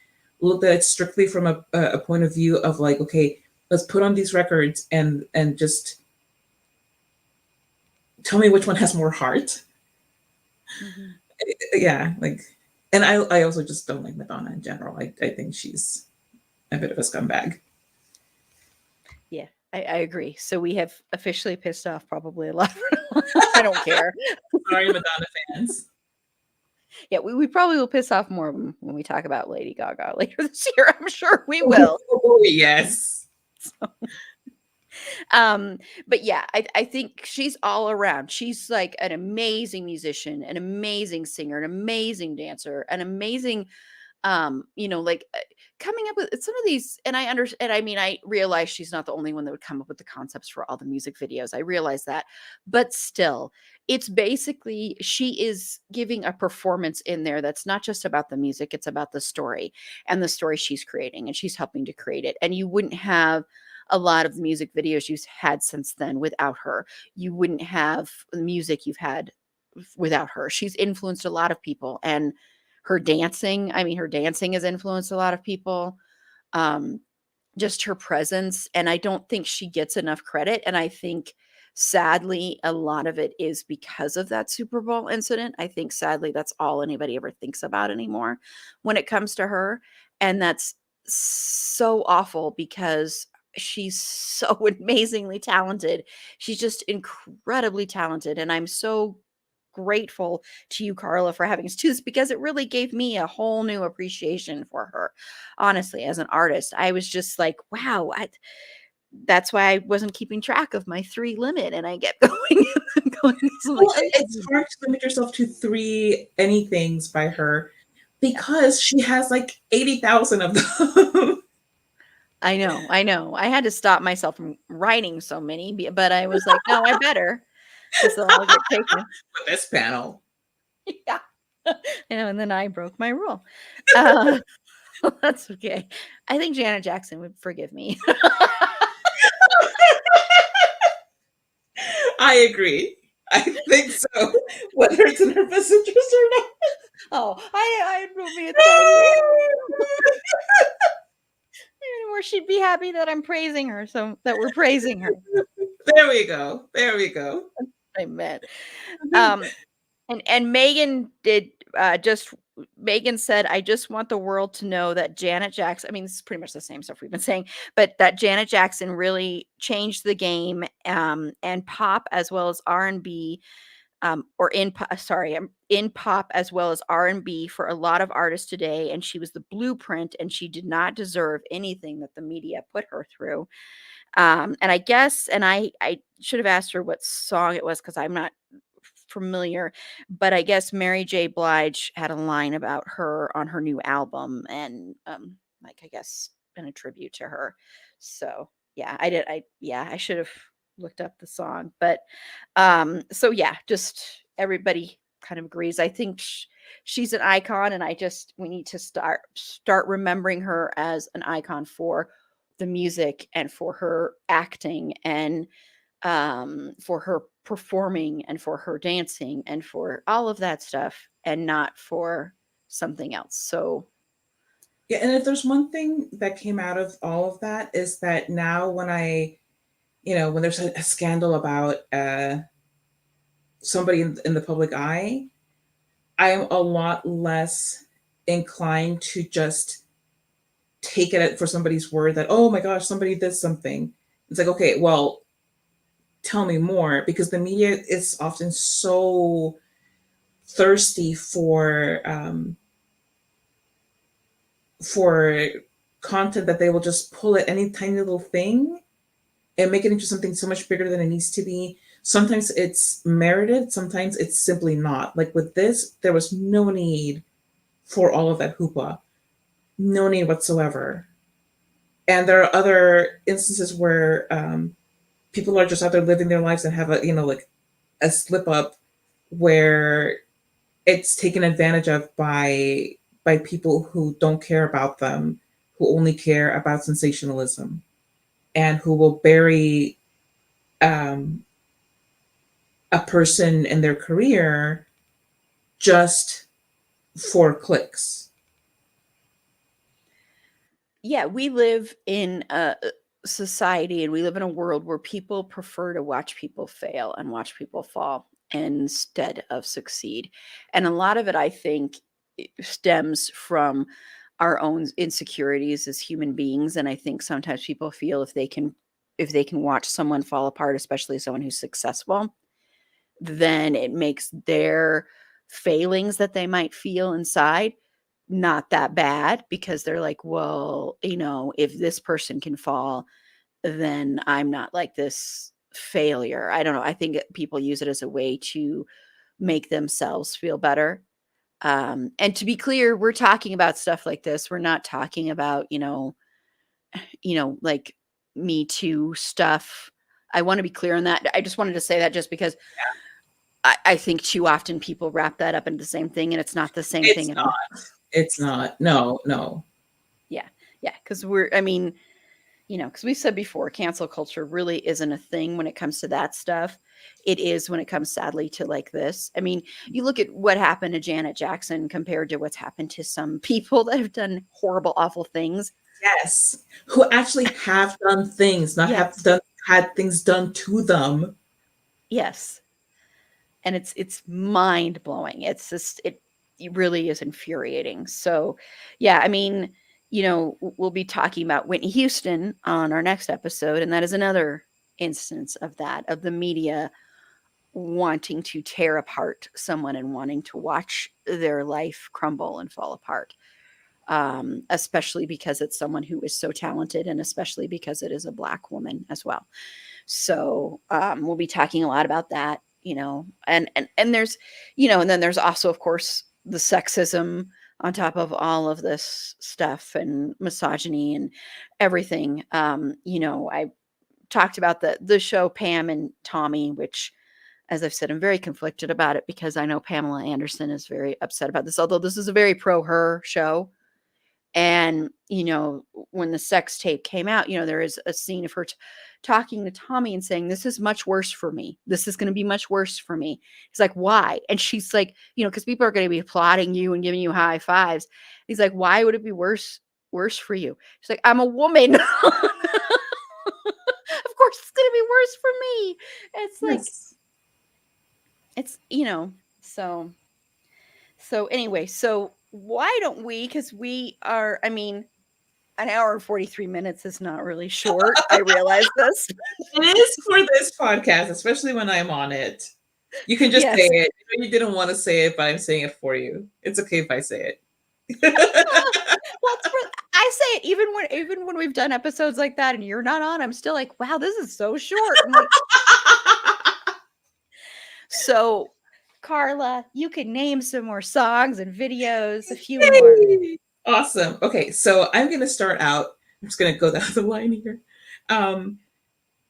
look at it strictly from a point of view of like, okay, let's put on these records and just tell me which one has more heart. Mhm. Yeah, like, and I also just don't like Madonna in general. I think she's a bit of a scumbag. Yeah, I agree. So we have officially pissed off probably a lot. I don't care. Sorry, Madonna fans. Yeah, we probably will piss off more of them when we talk about Lady Gaga later this year. I'm sure we will. Oh, yes. Um, but yeah, I think she's all around. She's like an amazing musician, an amazing singer, an amazing dancer, an amazing like coming up with some of these. And I understand, I mean, I realize she's not the only one that would come up with the concepts for all the music videos. I realize that, but still, it's basically she is giving a performance in there that's not just about the music, it's about the story, and the story she's creating, and she's helping to create it. And you wouldn't have a lot of the music videos you've had since then without her. You wouldn't have the music you've had without her. She's influenced a lot of people, and her dancing, I mean, her dancing has influenced a lot of people. Um, just her presence, and I don't think she gets enough credit, and I think sadly a lot of it is because of that Super Bowl incident. I think sadly that's all anybody ever thinks about anymore when it comes to her, and that's so awful because she's so amazingly talented. She's just incredibly talented, and I'm so grateful to you, Carla, for having us do this, because it really gave me a whole new appreciation for her. Honestly, as an artist, I was just like, wow, that's why I wasn't keeping track of my 3 limit, and I kept going and going. So I'm like, Well, oh, it's hard to limit yourself to three anythings by her yeah, because she has like 80,000 of them. I know, I know. I had to stop myself from writing so many, but I was like, no, I better, because I'll get taken. With this panel. Yeah. And then I broke my rule. Uh, that's okay. I think Janet Jackson would forgive me. I agree. I think so. Whether it's in her best interest or not. Oh, I wrote me a tiny where she'd be happy that I'm praising her, so that we're praising her. There we go. There we go. I meant. Um, and Megan did just Megan said, I just want the world to know that Janet Jackson, I mean, this is pretty much the same stuff we've been saying, but that Janet Jackson really changed the game, and pop as well as R&B, or sorry, in pop as well as R&B for a lot of artists today. And she was the blueprint, and she did not deserve anything that the media put her through. And I guess, and I should have asked her what song it was, because I'm not familiar, but I guess Mary J. Blige had a line about her on her new album, and like, I guess in a tribute to her. So yeah, I should have looked up the song, but so yeah, just everybody kind of agrees. I think she's an icon, and we need to start remembering her as an icon for the music and for her acting and for her performing and for her dancing and for all of that stuff and not for something else. So, Yeah, and if there's one thing that came out of all of that is that now when when there's a scandal about somebody in the public eye, I am a lot less inclined to just take it for somebody's word that, oh my gosh, somebody did something. It's like, okay, well, tell me more, because the media is often so thirsty for content that they will just pull at any tiny little thing and make it into something so much bigger than it needs to be. Sometimes it's merited, sometimes it's simply not. Like with this, there was no need for all of that hoopla, no need whatsoever. And there are other instances where people are just out there living their lives and have like a slip up where it's taken advantage of by people who don't care about them, who only care about sensationalism, and who will bury um, a person in their career just for clicks. yeah, we live in a society and we live in a world where people prefer to watch people fail and watch people fall instead of succeed. And a lot of it, I think, stems from our own insecurities as human beings. And I think sometimes people feel if they can watch someone fall apart, especially someone who's successful, then it makes their failings that they might feel inside not that bad because they're like, well, if this person can fall, then I'm not like this failure. I don't know. I think people use it as a way to make themselves feel better. And to be clear, we're talking about stuff like this. We're not talking about, like Me Too stuff. I want to be clear on that. I just wanted to say that just because I think too often people wrap that up into the same thing and it's not the same It's thing at not. all. It's not. No, no. Yeah. Yeah. Because because we said before, cancel culture really isn't a thing when it comes to that stuff. It is when it comes, sadly, to like this. I mean, you look at what happened to Janet Jackson compared to what's happened to some people that have done horrible, awful things. Yes. Who actually have done things, not have Yes. done had things done to them. Yes. And it's mind blowing. It's just it really is infuriating. So, yeah, we'll be talking about Whitney Houston on our next episode, and that is another instance of that, of the media wanting to tear apart someone and wanting to watch their life crumble and fall apart. Especially because it's someone who is so talented, and especially because it is a Black woman as well. So we'll be talking a lot about that, and there's, and then there's also, of course, the sexism on top of all of this stuff and misogyny and everything. I talked about the show Pam and Tommy, which, as I've said, I'm very conflicted about it because I know Pamela Anderson is very upset about this, although this is a very pro her show. And, when the sex tape came out, there is a scene of her talking to Tommy and saying, "This is much worse for me. This is going to be much worse for me." He's like, "Why?" And she's like, because people are going to be applauding you and giving you high fives. He's like, "Why would it be worse for you?" She's like, "I'm a woman." Of course it's going to be worse for me. It's like, Yes. it's, so anyway, so why don't we, because we are, an hour and 43 minutes is not really short. I realize this. It is for this podcast, especially when I'm on it. You can just say Yes. it. You didn't want to say it, but I'm saying it for you. It's okay if I say it. Well, I say it even when we've done episodes like that and you're not on, I'm still like, wow, this is so short. I'm like, so Carla, you can name some more songs and videos, a few more. Yay! Awesome. Okay, so I'm gonna start out. I'm just gonna go down the line here.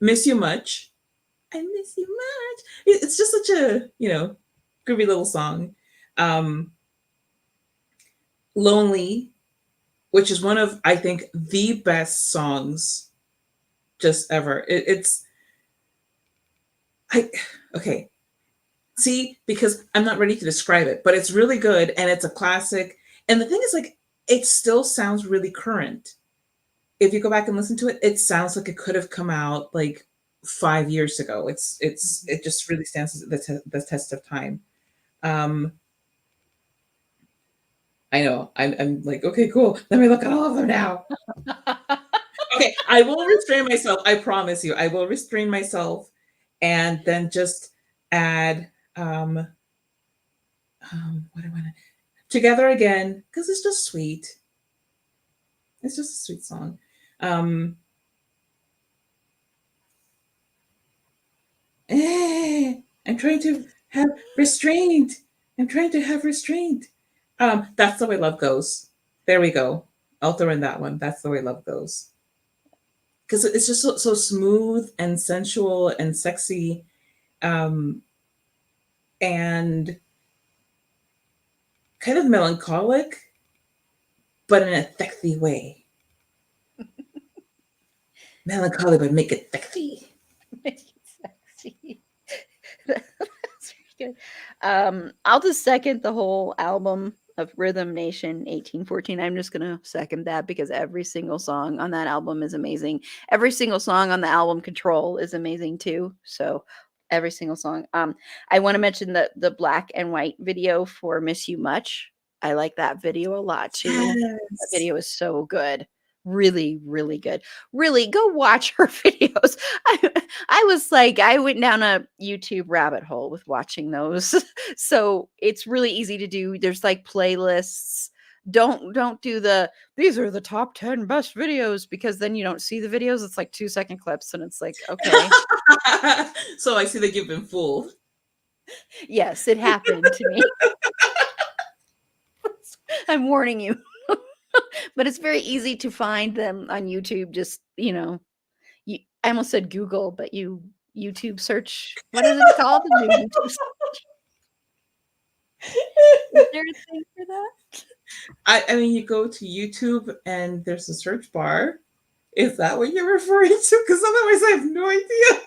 Miss You Much. I miss you much. It's just such a, groovy little song. Um, Lonely, which is one of, I think, the best songs just ever. It's I okay. See, because I'm not ready to describe it, but it's really good and it's a classic. And the thing is, like, it still sounds really current. If you go back and listen to it, it sounds like it could have come out like 5 years ago. It just really stands the test of time. Um, I know. I'm like, okay, cool. Let me look at all of them now. Okay, I will restrain myself. I promise you, I will restrain myself, and then just add what do I want to together again because it's just sweet. It's just a sweet song. Um, I'm trying to have restraint. I'm trying to have restraint. That's the way love goes. There we go. I'll throw in that one. That's the way love goes. Because it's just so smooth and sensual and sexy, um, and kind of melancholic, but in a sexy way. Melancholy, but make it sexy. Make it sexy. That's pretty good. I'll just second the whole album of Rhythm Nation 1814. I'm just gonna second that because every single song on that album is amazing. Every single song on the album Control is amazing too. So every single song. I want to mention the black and white video for Miss You Much. I like that video a lot too. That Yes. video is so good. Really, really good. Really, go watch her videos. I was like, I went down a YouTube rabbit hole with watching those. So it's really easy to do. There's like playlists. Don't do the these are the top 10 best videos because then you don't see the videos. It's like 2-second clips and it's like, okay. So I see that you've been fooled. Yes, it happened to me. I'm warning you. But it's very easy to find them on YouTube. Just, I almost said Google, but YouTube search. What is it called? The new YouTube search. Is there a thing for that? I mean, you go to YouTube and there's a search bar. Is that what you're referring to? Because otherwise, I have no idea.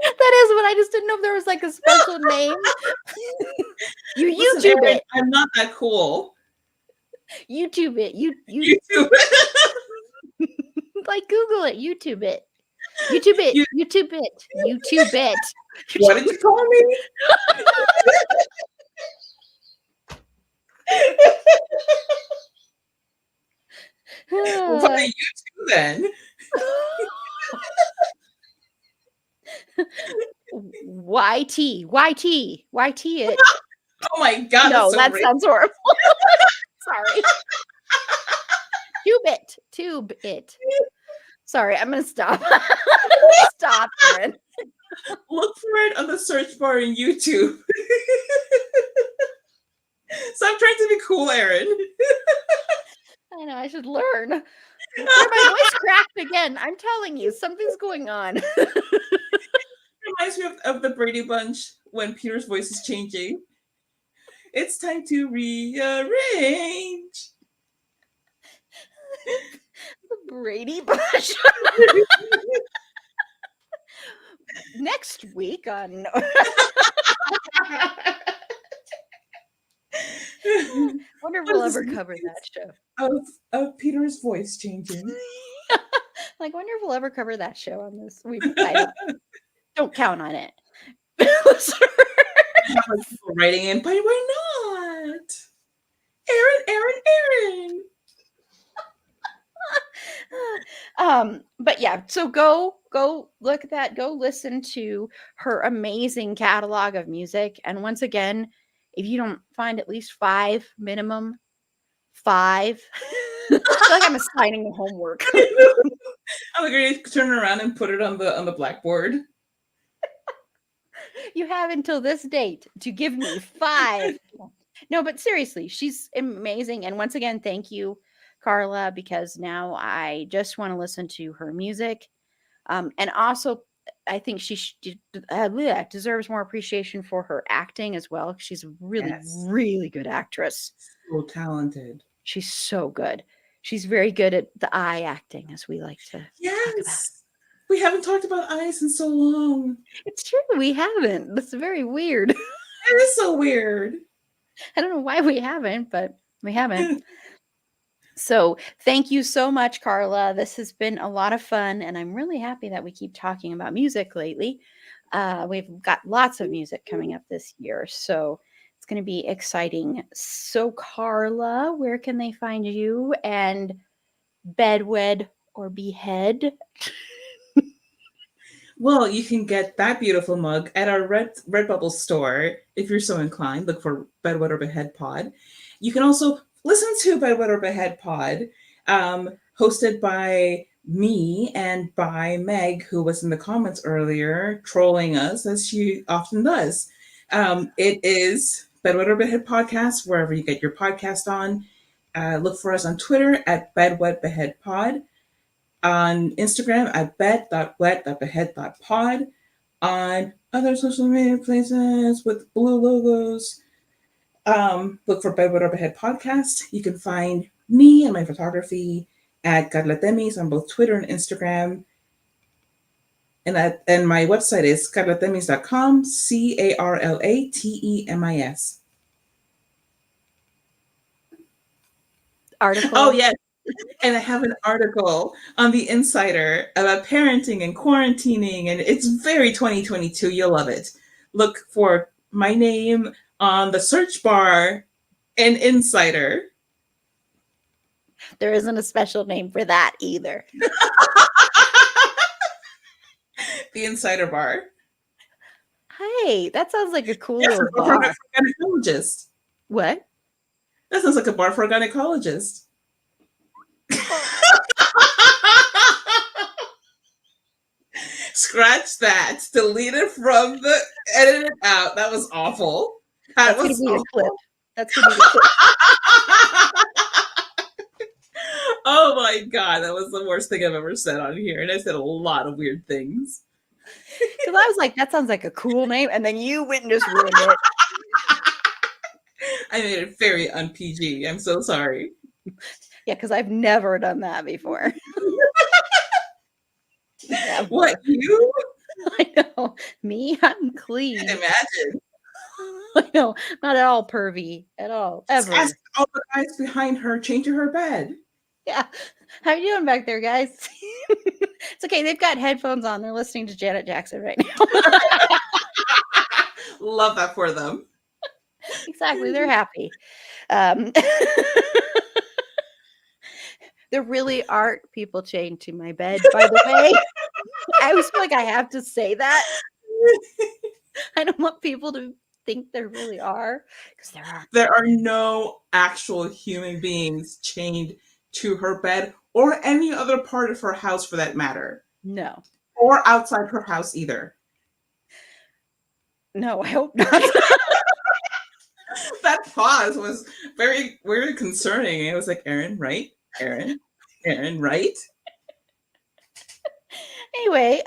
That is what I just didn't know if there was like a special name. You Listen, YouTube Erin, it. I'm not that cool. YouTube it. You YouTube. like Google it. YouTube it. YouTube it. You, YouTube it. YouTube it. what did you call me? We'll find YouTube then. YT it. Oh my god, No, that's so that racist. sounds horrible. Sorry. Tube it. Sorry, I'm gonna stop. Stop, Erin. Look for it on the search bar in YouTube. Stop trying to be cool, Erin. I know I should learn. My voice cracked again. I'm telling you, something's going on. Reminds me of the Brady Bunch when Peter's voice is changing. It's time to rearrange. The Brady Bunch. Next week on. Wonder if we'll ever cover that show. Of Peter's voice changing. Like, wonder if we'll ever cover that show on this. Don't count on it. People writing in, but why not? Erin. But yeah, so go look at that. Go listen to her amazing catalog of music. And once again, if you don't find at least 5 minimum, 5. I feel like I'm assigning the homework. I'm going to turn around and put it on the blackboard. You have until this date to give me 5. No, but seriously, she's amazing. And once again, thank you, Carla, because now I just want to listen to her music. And also, I think she deserves more appreciation for her acting as well. She's a really, really good actress. So talented. She's so good. She's very good at the eye acting, as we like to talk about. Yes. We haven't talked about eyes in so long. It's true, we haven't. That's very weird. It is so weird. I don't know why we haven't, but we haven't. So thank you so much, Carla. This has been a lot of fun, and I'm really happy that we keep talking about music lately. We've got lots of music coming up this year, so it's going to be exciting. So, Carla, where can they find you and bedwed or behead? Well, you can get that beautiful mug at our Redbubble store if you're so inclined. Look for Bedwetter Behead Pod. You can also listen to Bedwetter Behead Pod, hosted by me and by Meg, who was in the comments earlier, trolling us as she often does. It is Bedwetter Behead Podcast, wherever you get your podcast on. Look for us on Twitter at BedwetBeheadPod, on Instagram at bed.wet.behead.pod, on other social media places with blue logos. Look for Bedwetter Behead Podcast. You can find me and my photography at Carlatemis on both Twitter and Instagram. And my website is carlatemis.com, CARLATEMIS. Article. Oh, yes. And I have an article on the Insider about parenting and quarantining, and it's very 2022. You'll love it. Look for my name on the search bar in Insider. There isn't a special name for that either. The Insider Bar. Hey, that sounds like a cool Yes, little a bar bar. for a gynecologist. What? That sounds like a bar for a gynecologist. Scratch that. Delete it from the. Edit it out. That was awful. That's going to be a clip. That's going to be the clip. Oh my God, that was the worst thing I've ever said on here. And I said a lot of weird things. Because I was like, that sounds like a cool name. And then you went and just ruined it. I made it very un-PG. I'm so sorry. Yeah, because I've never done that before. What, you? I know. Me, I'm clean. I can imagine. I know. Not at all pervy. At all. Ever. Ask all the guys behind her, change her bed. Yeah. How you doing back there, guys? It's okay. They've got headphones on. They're listening to Janet Jackson right now. Love that for them. Exactly. They're happy. There really are people chained to my bed, by the way. I always feel like I have to say that. I don't want people to think there really are, because there are. There are no actual human beings chained to her bed or any other part of her house for that matter. No. Or outside her house either. No, I hope not. That pause was very, very concerning. It was like, Aaron, right? Aaron, right? Anyway,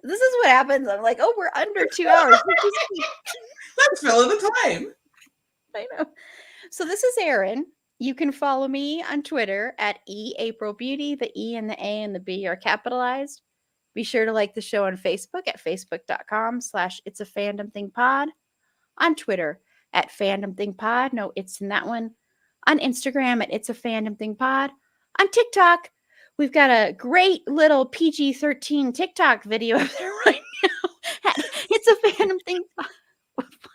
this is what happens. I'm like, oh, we're under 2 hours. Let's fill in the time. I know. So this is Erin. You can follow me on Twitter at eAprilBeauty. The E and the A and the B are capitalized. Be sure to like the show on Facebook at facebook.com/itsafandom-thing-pod. On Twitter at fandom-thing-pod. No, it's in that one. On Instagram at itsafandom-thing-pod. On TikTok, we've got a great little PG-13 TikTok video up there right now. It's a fandom thing.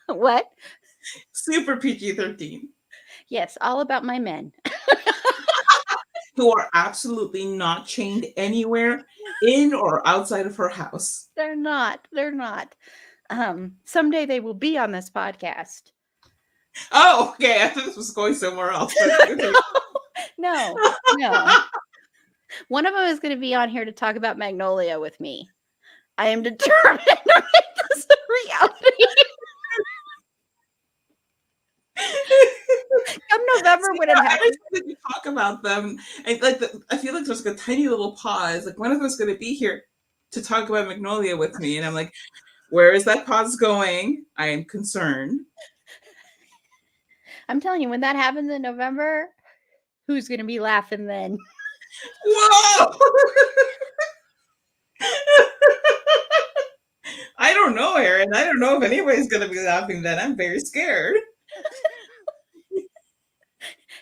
What? Super PG-13. Yes, all about my men. Who are absolutely not chained anywhere in or outside of her house. They're not. They're not. Someday they will be on this podcast. Oh, okay. I thought this was going somewhere else. No. One of them is going to be on here to talk about Magnolia with me. I am determined to make this a reality. Come November when it happens. We talk about them, and I feel like there's like a tiny little pause. Like one of them's going to be here to talk about Magnolia with me, and I'm like, where is that pause going? I am concerned. I'm telling you, when that happens in November, who's going to be laughing then? Whoa! I don't know, Erin. I don't know if anybody's going to be laughing then. I'm very scared.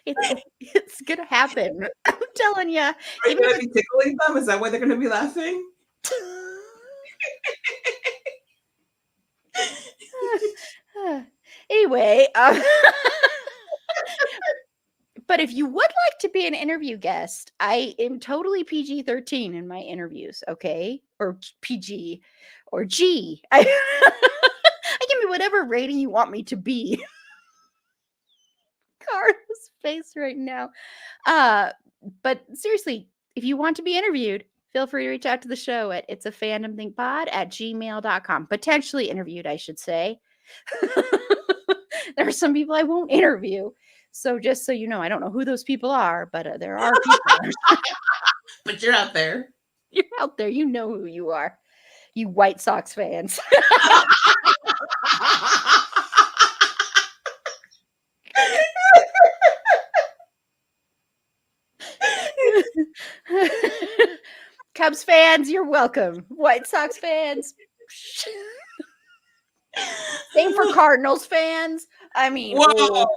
It's going to happen. I'm telling you. Are you Even going if to be tickling them? Is that why they're going to be laughing? anyway, but if you would like to be an interview guest, I am totally PG-13 in my interviews, okay? Or PG or G. I give me whatever rating you want me to be. Carla's face right now. But seriously, if you want to be interviewed, feel free to reach out to the show at itsafandomthingpod@gmail.com. Potentially interviewed, I should say. There are some people I won't interview. So just so you know, I don't know who those people are, but there are people. But you're out there. You're out there. You know who you are. You White Sox fans. Cubs fans, you're welcome. White Sox fans. Same for Cardinals fans. I mean, Whoa!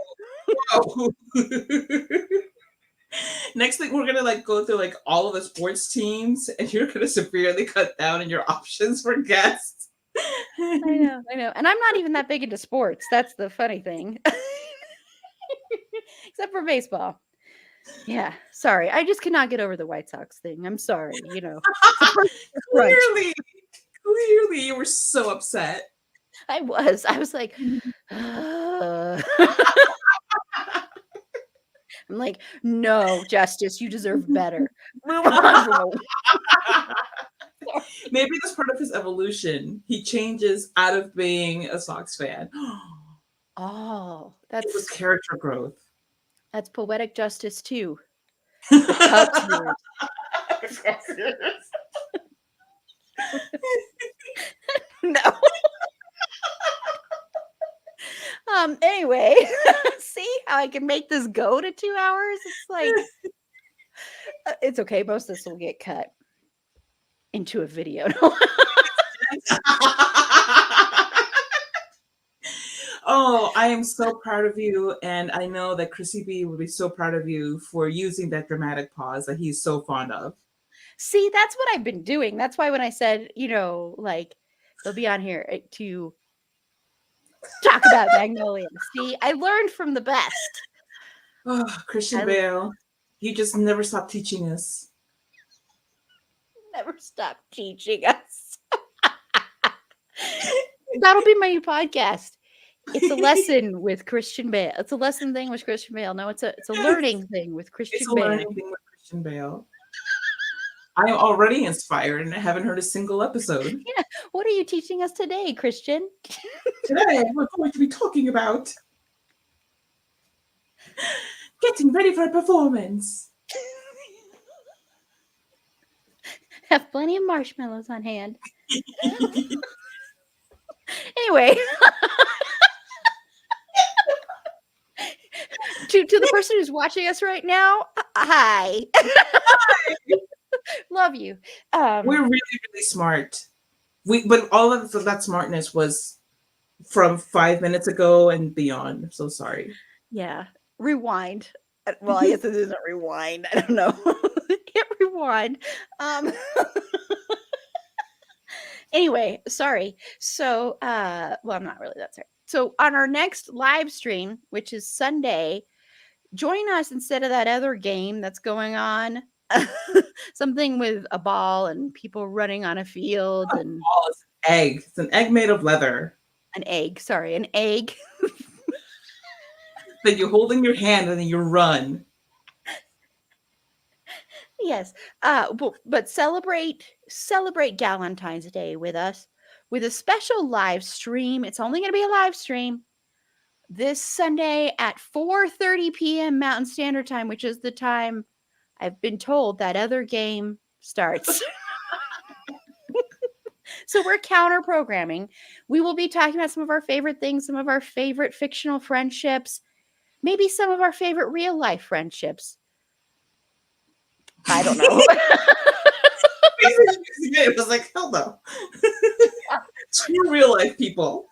Whoa! Next thing, we're gonna like go through like all of the sports teams, and you're gonna severely cut down in your options for guests. I know. And I'm not even that big into sports. That's the funny thing. Except for baseball. Yeah, sorry. I just cannot get over the White Sox thing. I'm sorry, you know. Clearly, you were so upset. I was like, I'm like, no, Justice, you deserve better. Move on from Maybe that's part of his evolution. He changes out of being a Sox fan. Oh, It was character growth. That's poetic justice too. The Cubs no. Anyway, see how I can make this go to 2 hours? It's like it's okay. Most of this will get cut into a video. Oh, I am so proud of you. And I know that Chrissy B would be so proud of you for using that dramatic pause that he's so fond of. See, that's what I've been doing. That's why when I said, you know, like they'll be on here to talk about Magnolia. See, I learned from the best. Oh, Christian Bale, you just never stop teaching us. Never stop teaching us. That'll be my new podcast. It's a lesson with Christian Bale. It's a lesson thing with Christian Bale. No, it's a learning thing with Christian Bale. It's a learning thing with Christian Bale. I am already inspired and I haven't heard a single episode. Yeah. What are you teaching us today, Christian? Today we're going to be talking about getting ready for a performance. Have plenty of marshmallows on hand. Anyway. To the person who's watching us right now, hi. Love you. We're really, really smart. But all of that smartness was from 5 minutes ago and beyond. I'm so sorry. Yeah. Rewind. Well, I guess it isn't rewind. I don't know. Hit rewind. Anyway, sorry. So, well, I'm not really that sorry. So on our next live stream, which is Sunday, join us instead of that other game that's going on. Something with a ball and people running on a field and ball is an egg. It's an egg made of leather. An egg. Sorry, an egg. That you hold in your hand and then you run. Yes. But celebrate Galentine's Day with us with a special live stream. It's only going to be a live stream this Sunday at 4:30 p.m. Mountain Standard Time, which is the time I've been told that other game starts. So we're counter programming. We will be talking about some of our favorite things, some of our favorite fictional friendships. Maybe some of our favorite real life friendships. I don't know. It was like, hell no. True real life people.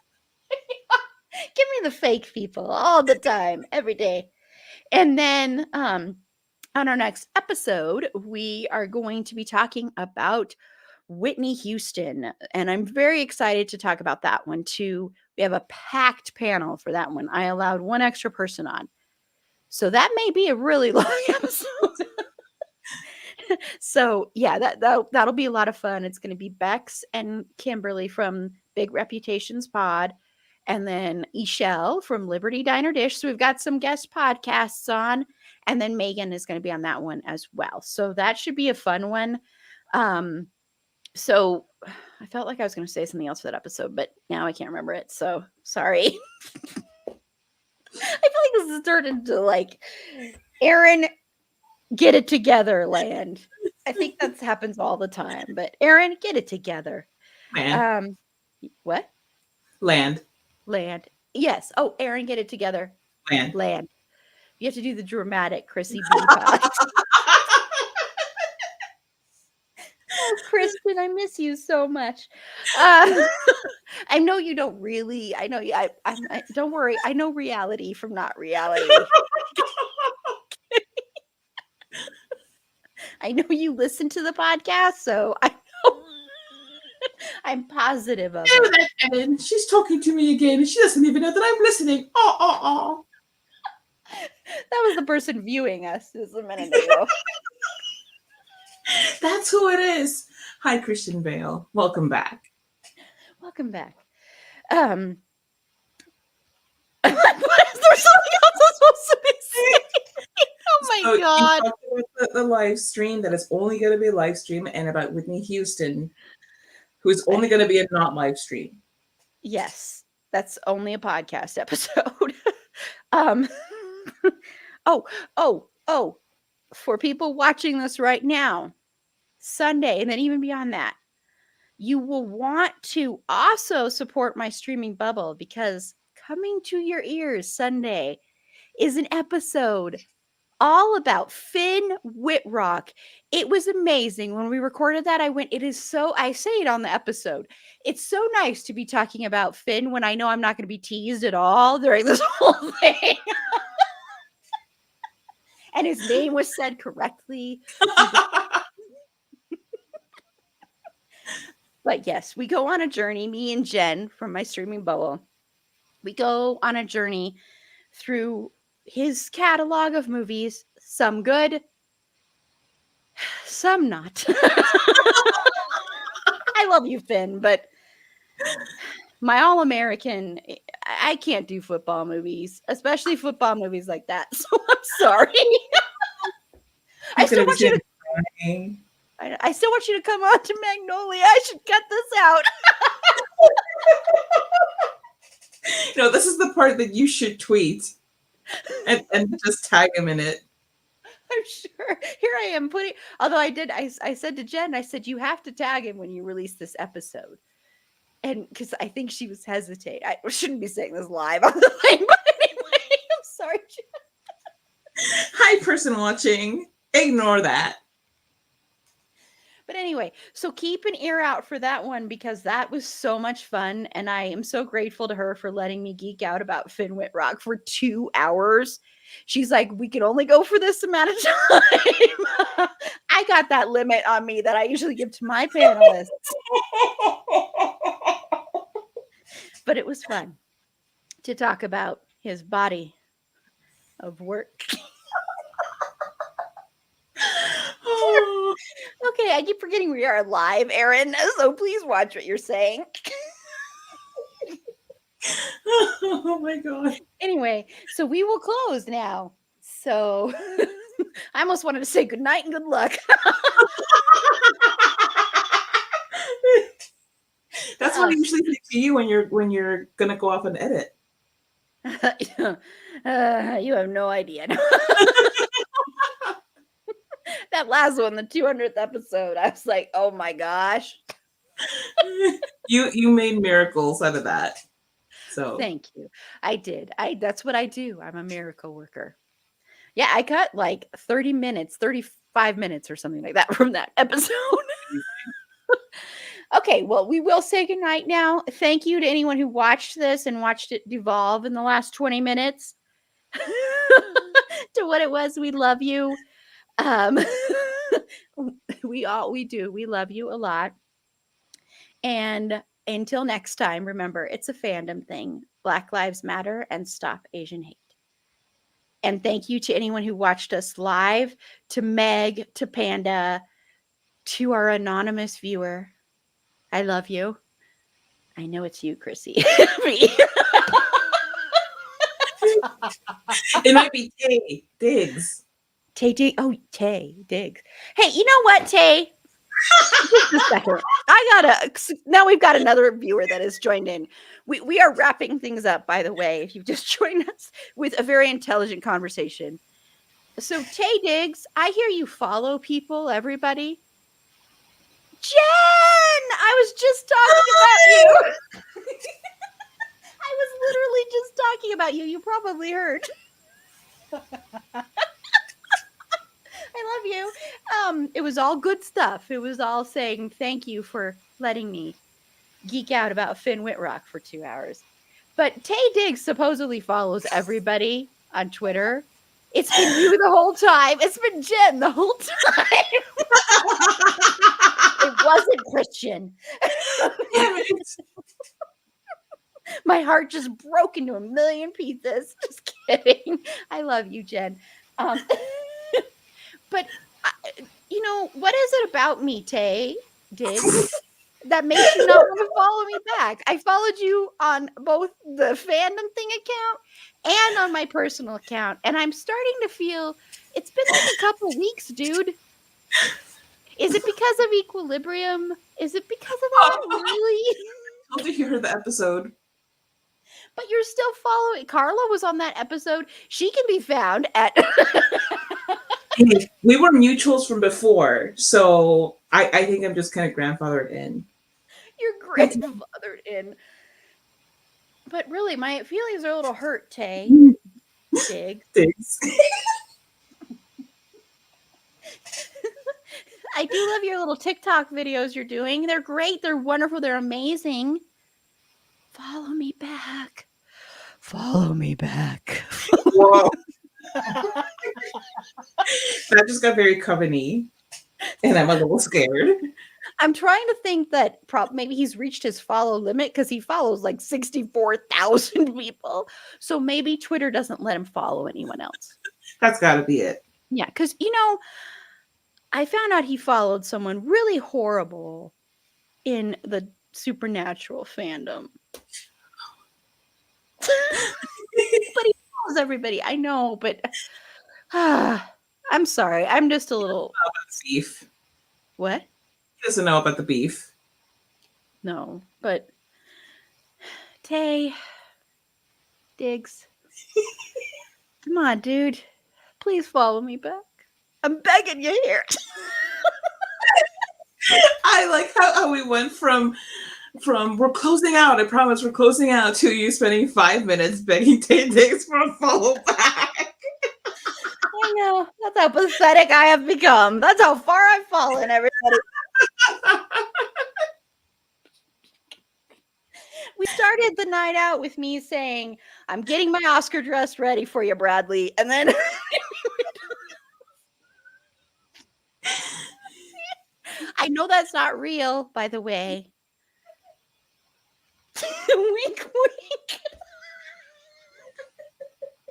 Give me the fake people all the time, every day. And then on our next episode, we are going to be talking about Whitney Houston. And I'm very excited to talk about that one too. We have a packed panel for that one. I allowed one extra person on. So that may be a really long episode. So yeah, that'll be a lot of fun. It's going to be Bex and Kimberly from Big Reputations Pod, and then Ishelle from Liberty Diner Dish. So we've got some guest podcasts on, and then Megan is going to be on that one as well. So that should be a fun one. So I felt like I was going to say something else for that episode, but now I can't remember it. So sorry. I feel like this has turned into like Aaron, get it together land. I think that happens all the time, but Aaron, get it together. Man. What? Land. Yes. Oh, Aaron, get it together. Land. You have to do the dramatic Chrissy B. Oh, Kristen, I miss you so much. I know you don't really. I know you. Don't worry. I know reality from not reality. I know you listen to the podcast, so I know. I'm positive of it. And she's talking to me again, and she doesn't even know that I'm listening. Oh. That was the person viewing us just a minute ago. That's who it is. Hi, Christian Bale. Welcome back. Welcome back. What is there something else I'm supposed to be saying? Oh my God. You talked about the live stream that is only going to be a live stream, and about Whitney Houston, who's only going to be a not live stream. Yes, that's only a podcast episode. Oh, for people watching this right now, Sunday, and then even beyond that, you will want to also support my streaming bubble, because coming to your ears Sunday is an episode all about Finn Whitrock. It was amazing. When we recorded that, I say it on the episode. It's so nice to be talking about Finn when I know I'm not going to be teased at all during this whole thing. And his name was said correctly. But yes, we go on a journey, me and Jen from my streaming bubble. We go on a journey through his catalog of movies, some good, some not. I love you, Finn, but my All-American, I can't do football movies, especially football movies like that. So I'm sorry. I still want you to come on to Magnolia. I should cut this out. No, this is the part that you should tweet and just tag him in it. I'm sure. Here I am although I said to Jen, I said, you have to tag him when you release this episode. And because I think she was hesitating. I shouldn't be saying this live on the thing, but anyway, I'm sorry, Jen. Hi, person watching. Ignore that. But anyway, so keep an ear out for that one, because that was so much fun. And I am so grateful to her for letting me geek out about Finn Whitrock for 2 hours. She's like, we can only go for this amount of time. I got that limit on me that I usually give to my panelists. But it was fun to talk about his body of work. Okay, I keep forgetting we are live, Aaron, so please watch what you're saying. Oh my God. Anyway, so we will close now. So I almost wanted to say good night and good luck. That's what I usually say to you when you're gonna go off and edit. You have no idea. That last one, the 200th episode, I was like, oh my gosh. You made miracles out of that. So Thank you. I did. That's what I do. I'm a miracle worker. Yeah, I got like 30 minutes, 35 minutes or something like that from that episode. Okay, well, we will say goodnight now. Thank you to anyone who watched this and watched it devolve in the last 20 minutes to what it was. We love you. Um, we do. We love you a lot. And until next time, remember, it's a fandom thing. Black Lives Matter and stop Asian hate. And thank you to anyone who watched us live, to Meg, to Panda, to our anonymous viewer. I love you. I know it's you, Chrissy. Me. it might be Tay Diggs. Tay Diggs. Oh, Tay Diggs. Hey, you know what, Tay? Just a second. Now we've got another viewer that has joined in. We are wrapping things up, by the way, if you've just joined us, with a very intelligent conversation. So, Tay Diggs, I hear you follow people, everybody. Jen! I was just talking about you. I was literally just talking about you. You probably heard. I love you. It was all good stuff. It was all saying thank you for letting me geek out about Finn Whitrock for 2 hours. But Tay Diggs supposedly follows everybody on Twitter. It's been you the whole time. It's been Jen the whole time. It wasn't Christian. Damn it. My heart just broke into a million pieces. Just kidding. I love you, Jen. But you know, what is it about me, Tay Diggs, that makes you not want to follow me back? I followed you on both the fandom thing account and on my personal account, and I'm starting to feel it's been like a couple weeks, dude. Is it because of equilibrium? Is it because of that? Really? I told you heard the episode. But you're still following. Carla was on that episode. She can be found at. Hey, we were mutuals from before, so I think I'm just kind of grandfathered in. You're grandfathered in. But really, my feelings are a little hurt, Tay. Diggs. Thanks. I do love your little TikTok videos you're doing. They're great. They're wonderful. They're amazing. Follow me back. Follow me back. Whoa. That just got very coven-y, and I'm a little scared. I'm trying to think that maybe he's reached his follow limit because he follows like 64,000 people. So maybe Twitter doesn't let him follow anyone else. That's got to be it. Yeah, because, you know, I found out he followed someone really horrible in the supernatural fandom. But he follows everybody. I know, but I'm sorry. I'm just a little Beef. What? He doesn't know about the beef. No, but Tay Diggs. Come on, dude. Please follow me back. I'm begging you here. I like how we went from we're closing out, I promise we're closing out, to you spending 5 minutes begging Tay Diggs for a follow back. I know. That's how pathetic I have become. That's how far I've fallen, everybody. We started the night out with me saying, I'm getting my Oscar dress ready for you, Bradley. And then I know that's not real, by the way. Wink, wink.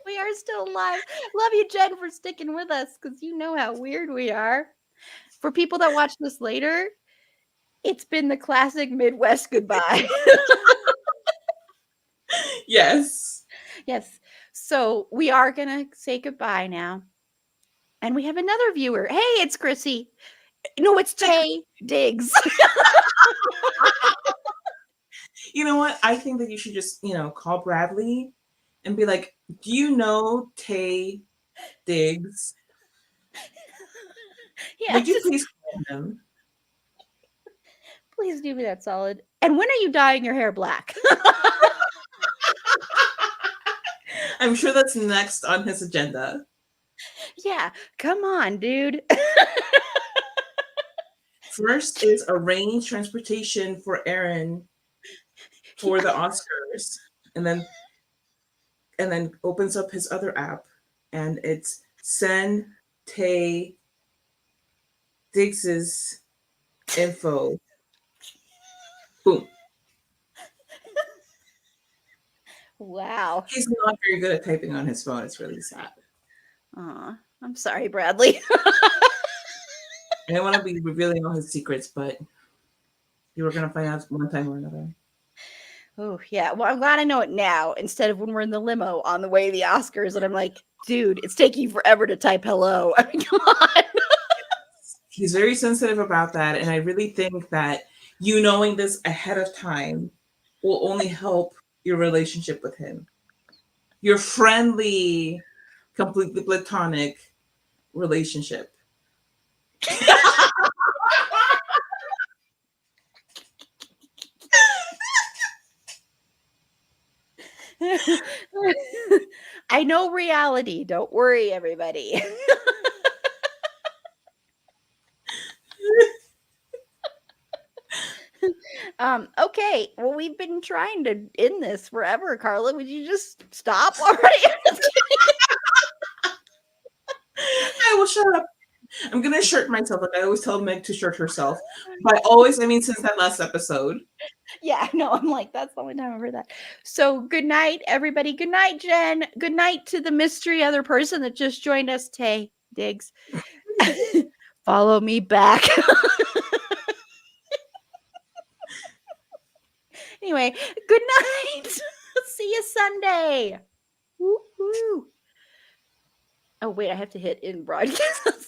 We are still alive. Love you, Jen, for sticking with us because you know how weird we are. For people that watch this later, it's been the classic Midwest goodbye. Yes. Yes. So we are going to say goodbye now. And we have another viewer. Hey, it's Chrissy. No, it's Tay Diggs. You know what? I think that you should just, call Bradley and be like, do you know Tay Diggs? Yeah, Would you please call him? Please do me that solid. And when are you dyeing your hair black? I'm sure that's next on his agenda. Yeah, come on, dude. First is arrange transportation for Aaron for Yeah. the Oscars, and then opens up his other app, and it's send Tay Diggs's info. Boom. Wow. He's not very good at typing on his phone. It's really sad. Aw, I'm sorry, Bradley. I don't want to be revealing all his secrets, but you were gonna find out one time or another. Oh, yeah. Well, I'm glad I know it now instead of when we're in the limo on the way to the Oscars and I'm like, dude, it's taking you forever to type hello. I mean, come on. He's very sensitive about that, and I really think that you knowing this ahead of time will only help your relationship with him. Your friendly, completely platonic relationship. I know reality. Don't worry, everybody. Okay. Well, we've been trying to end this forever, Carla. Would you just stop already? I will shut up. I'm gonna shirt myself like I always tell Meg to shirt herself. By always, I mean since that last episode. Yeah, no, I'm like, that's the only time I've heard that. So good night, everybody. Good night, Jen. Good night to the mystery other person that just joined us, Tay Diggs. Follow me back. Anyway, good night. See you Sunday. Woo-hoo. Oh, wait, I have to hit in broadcast.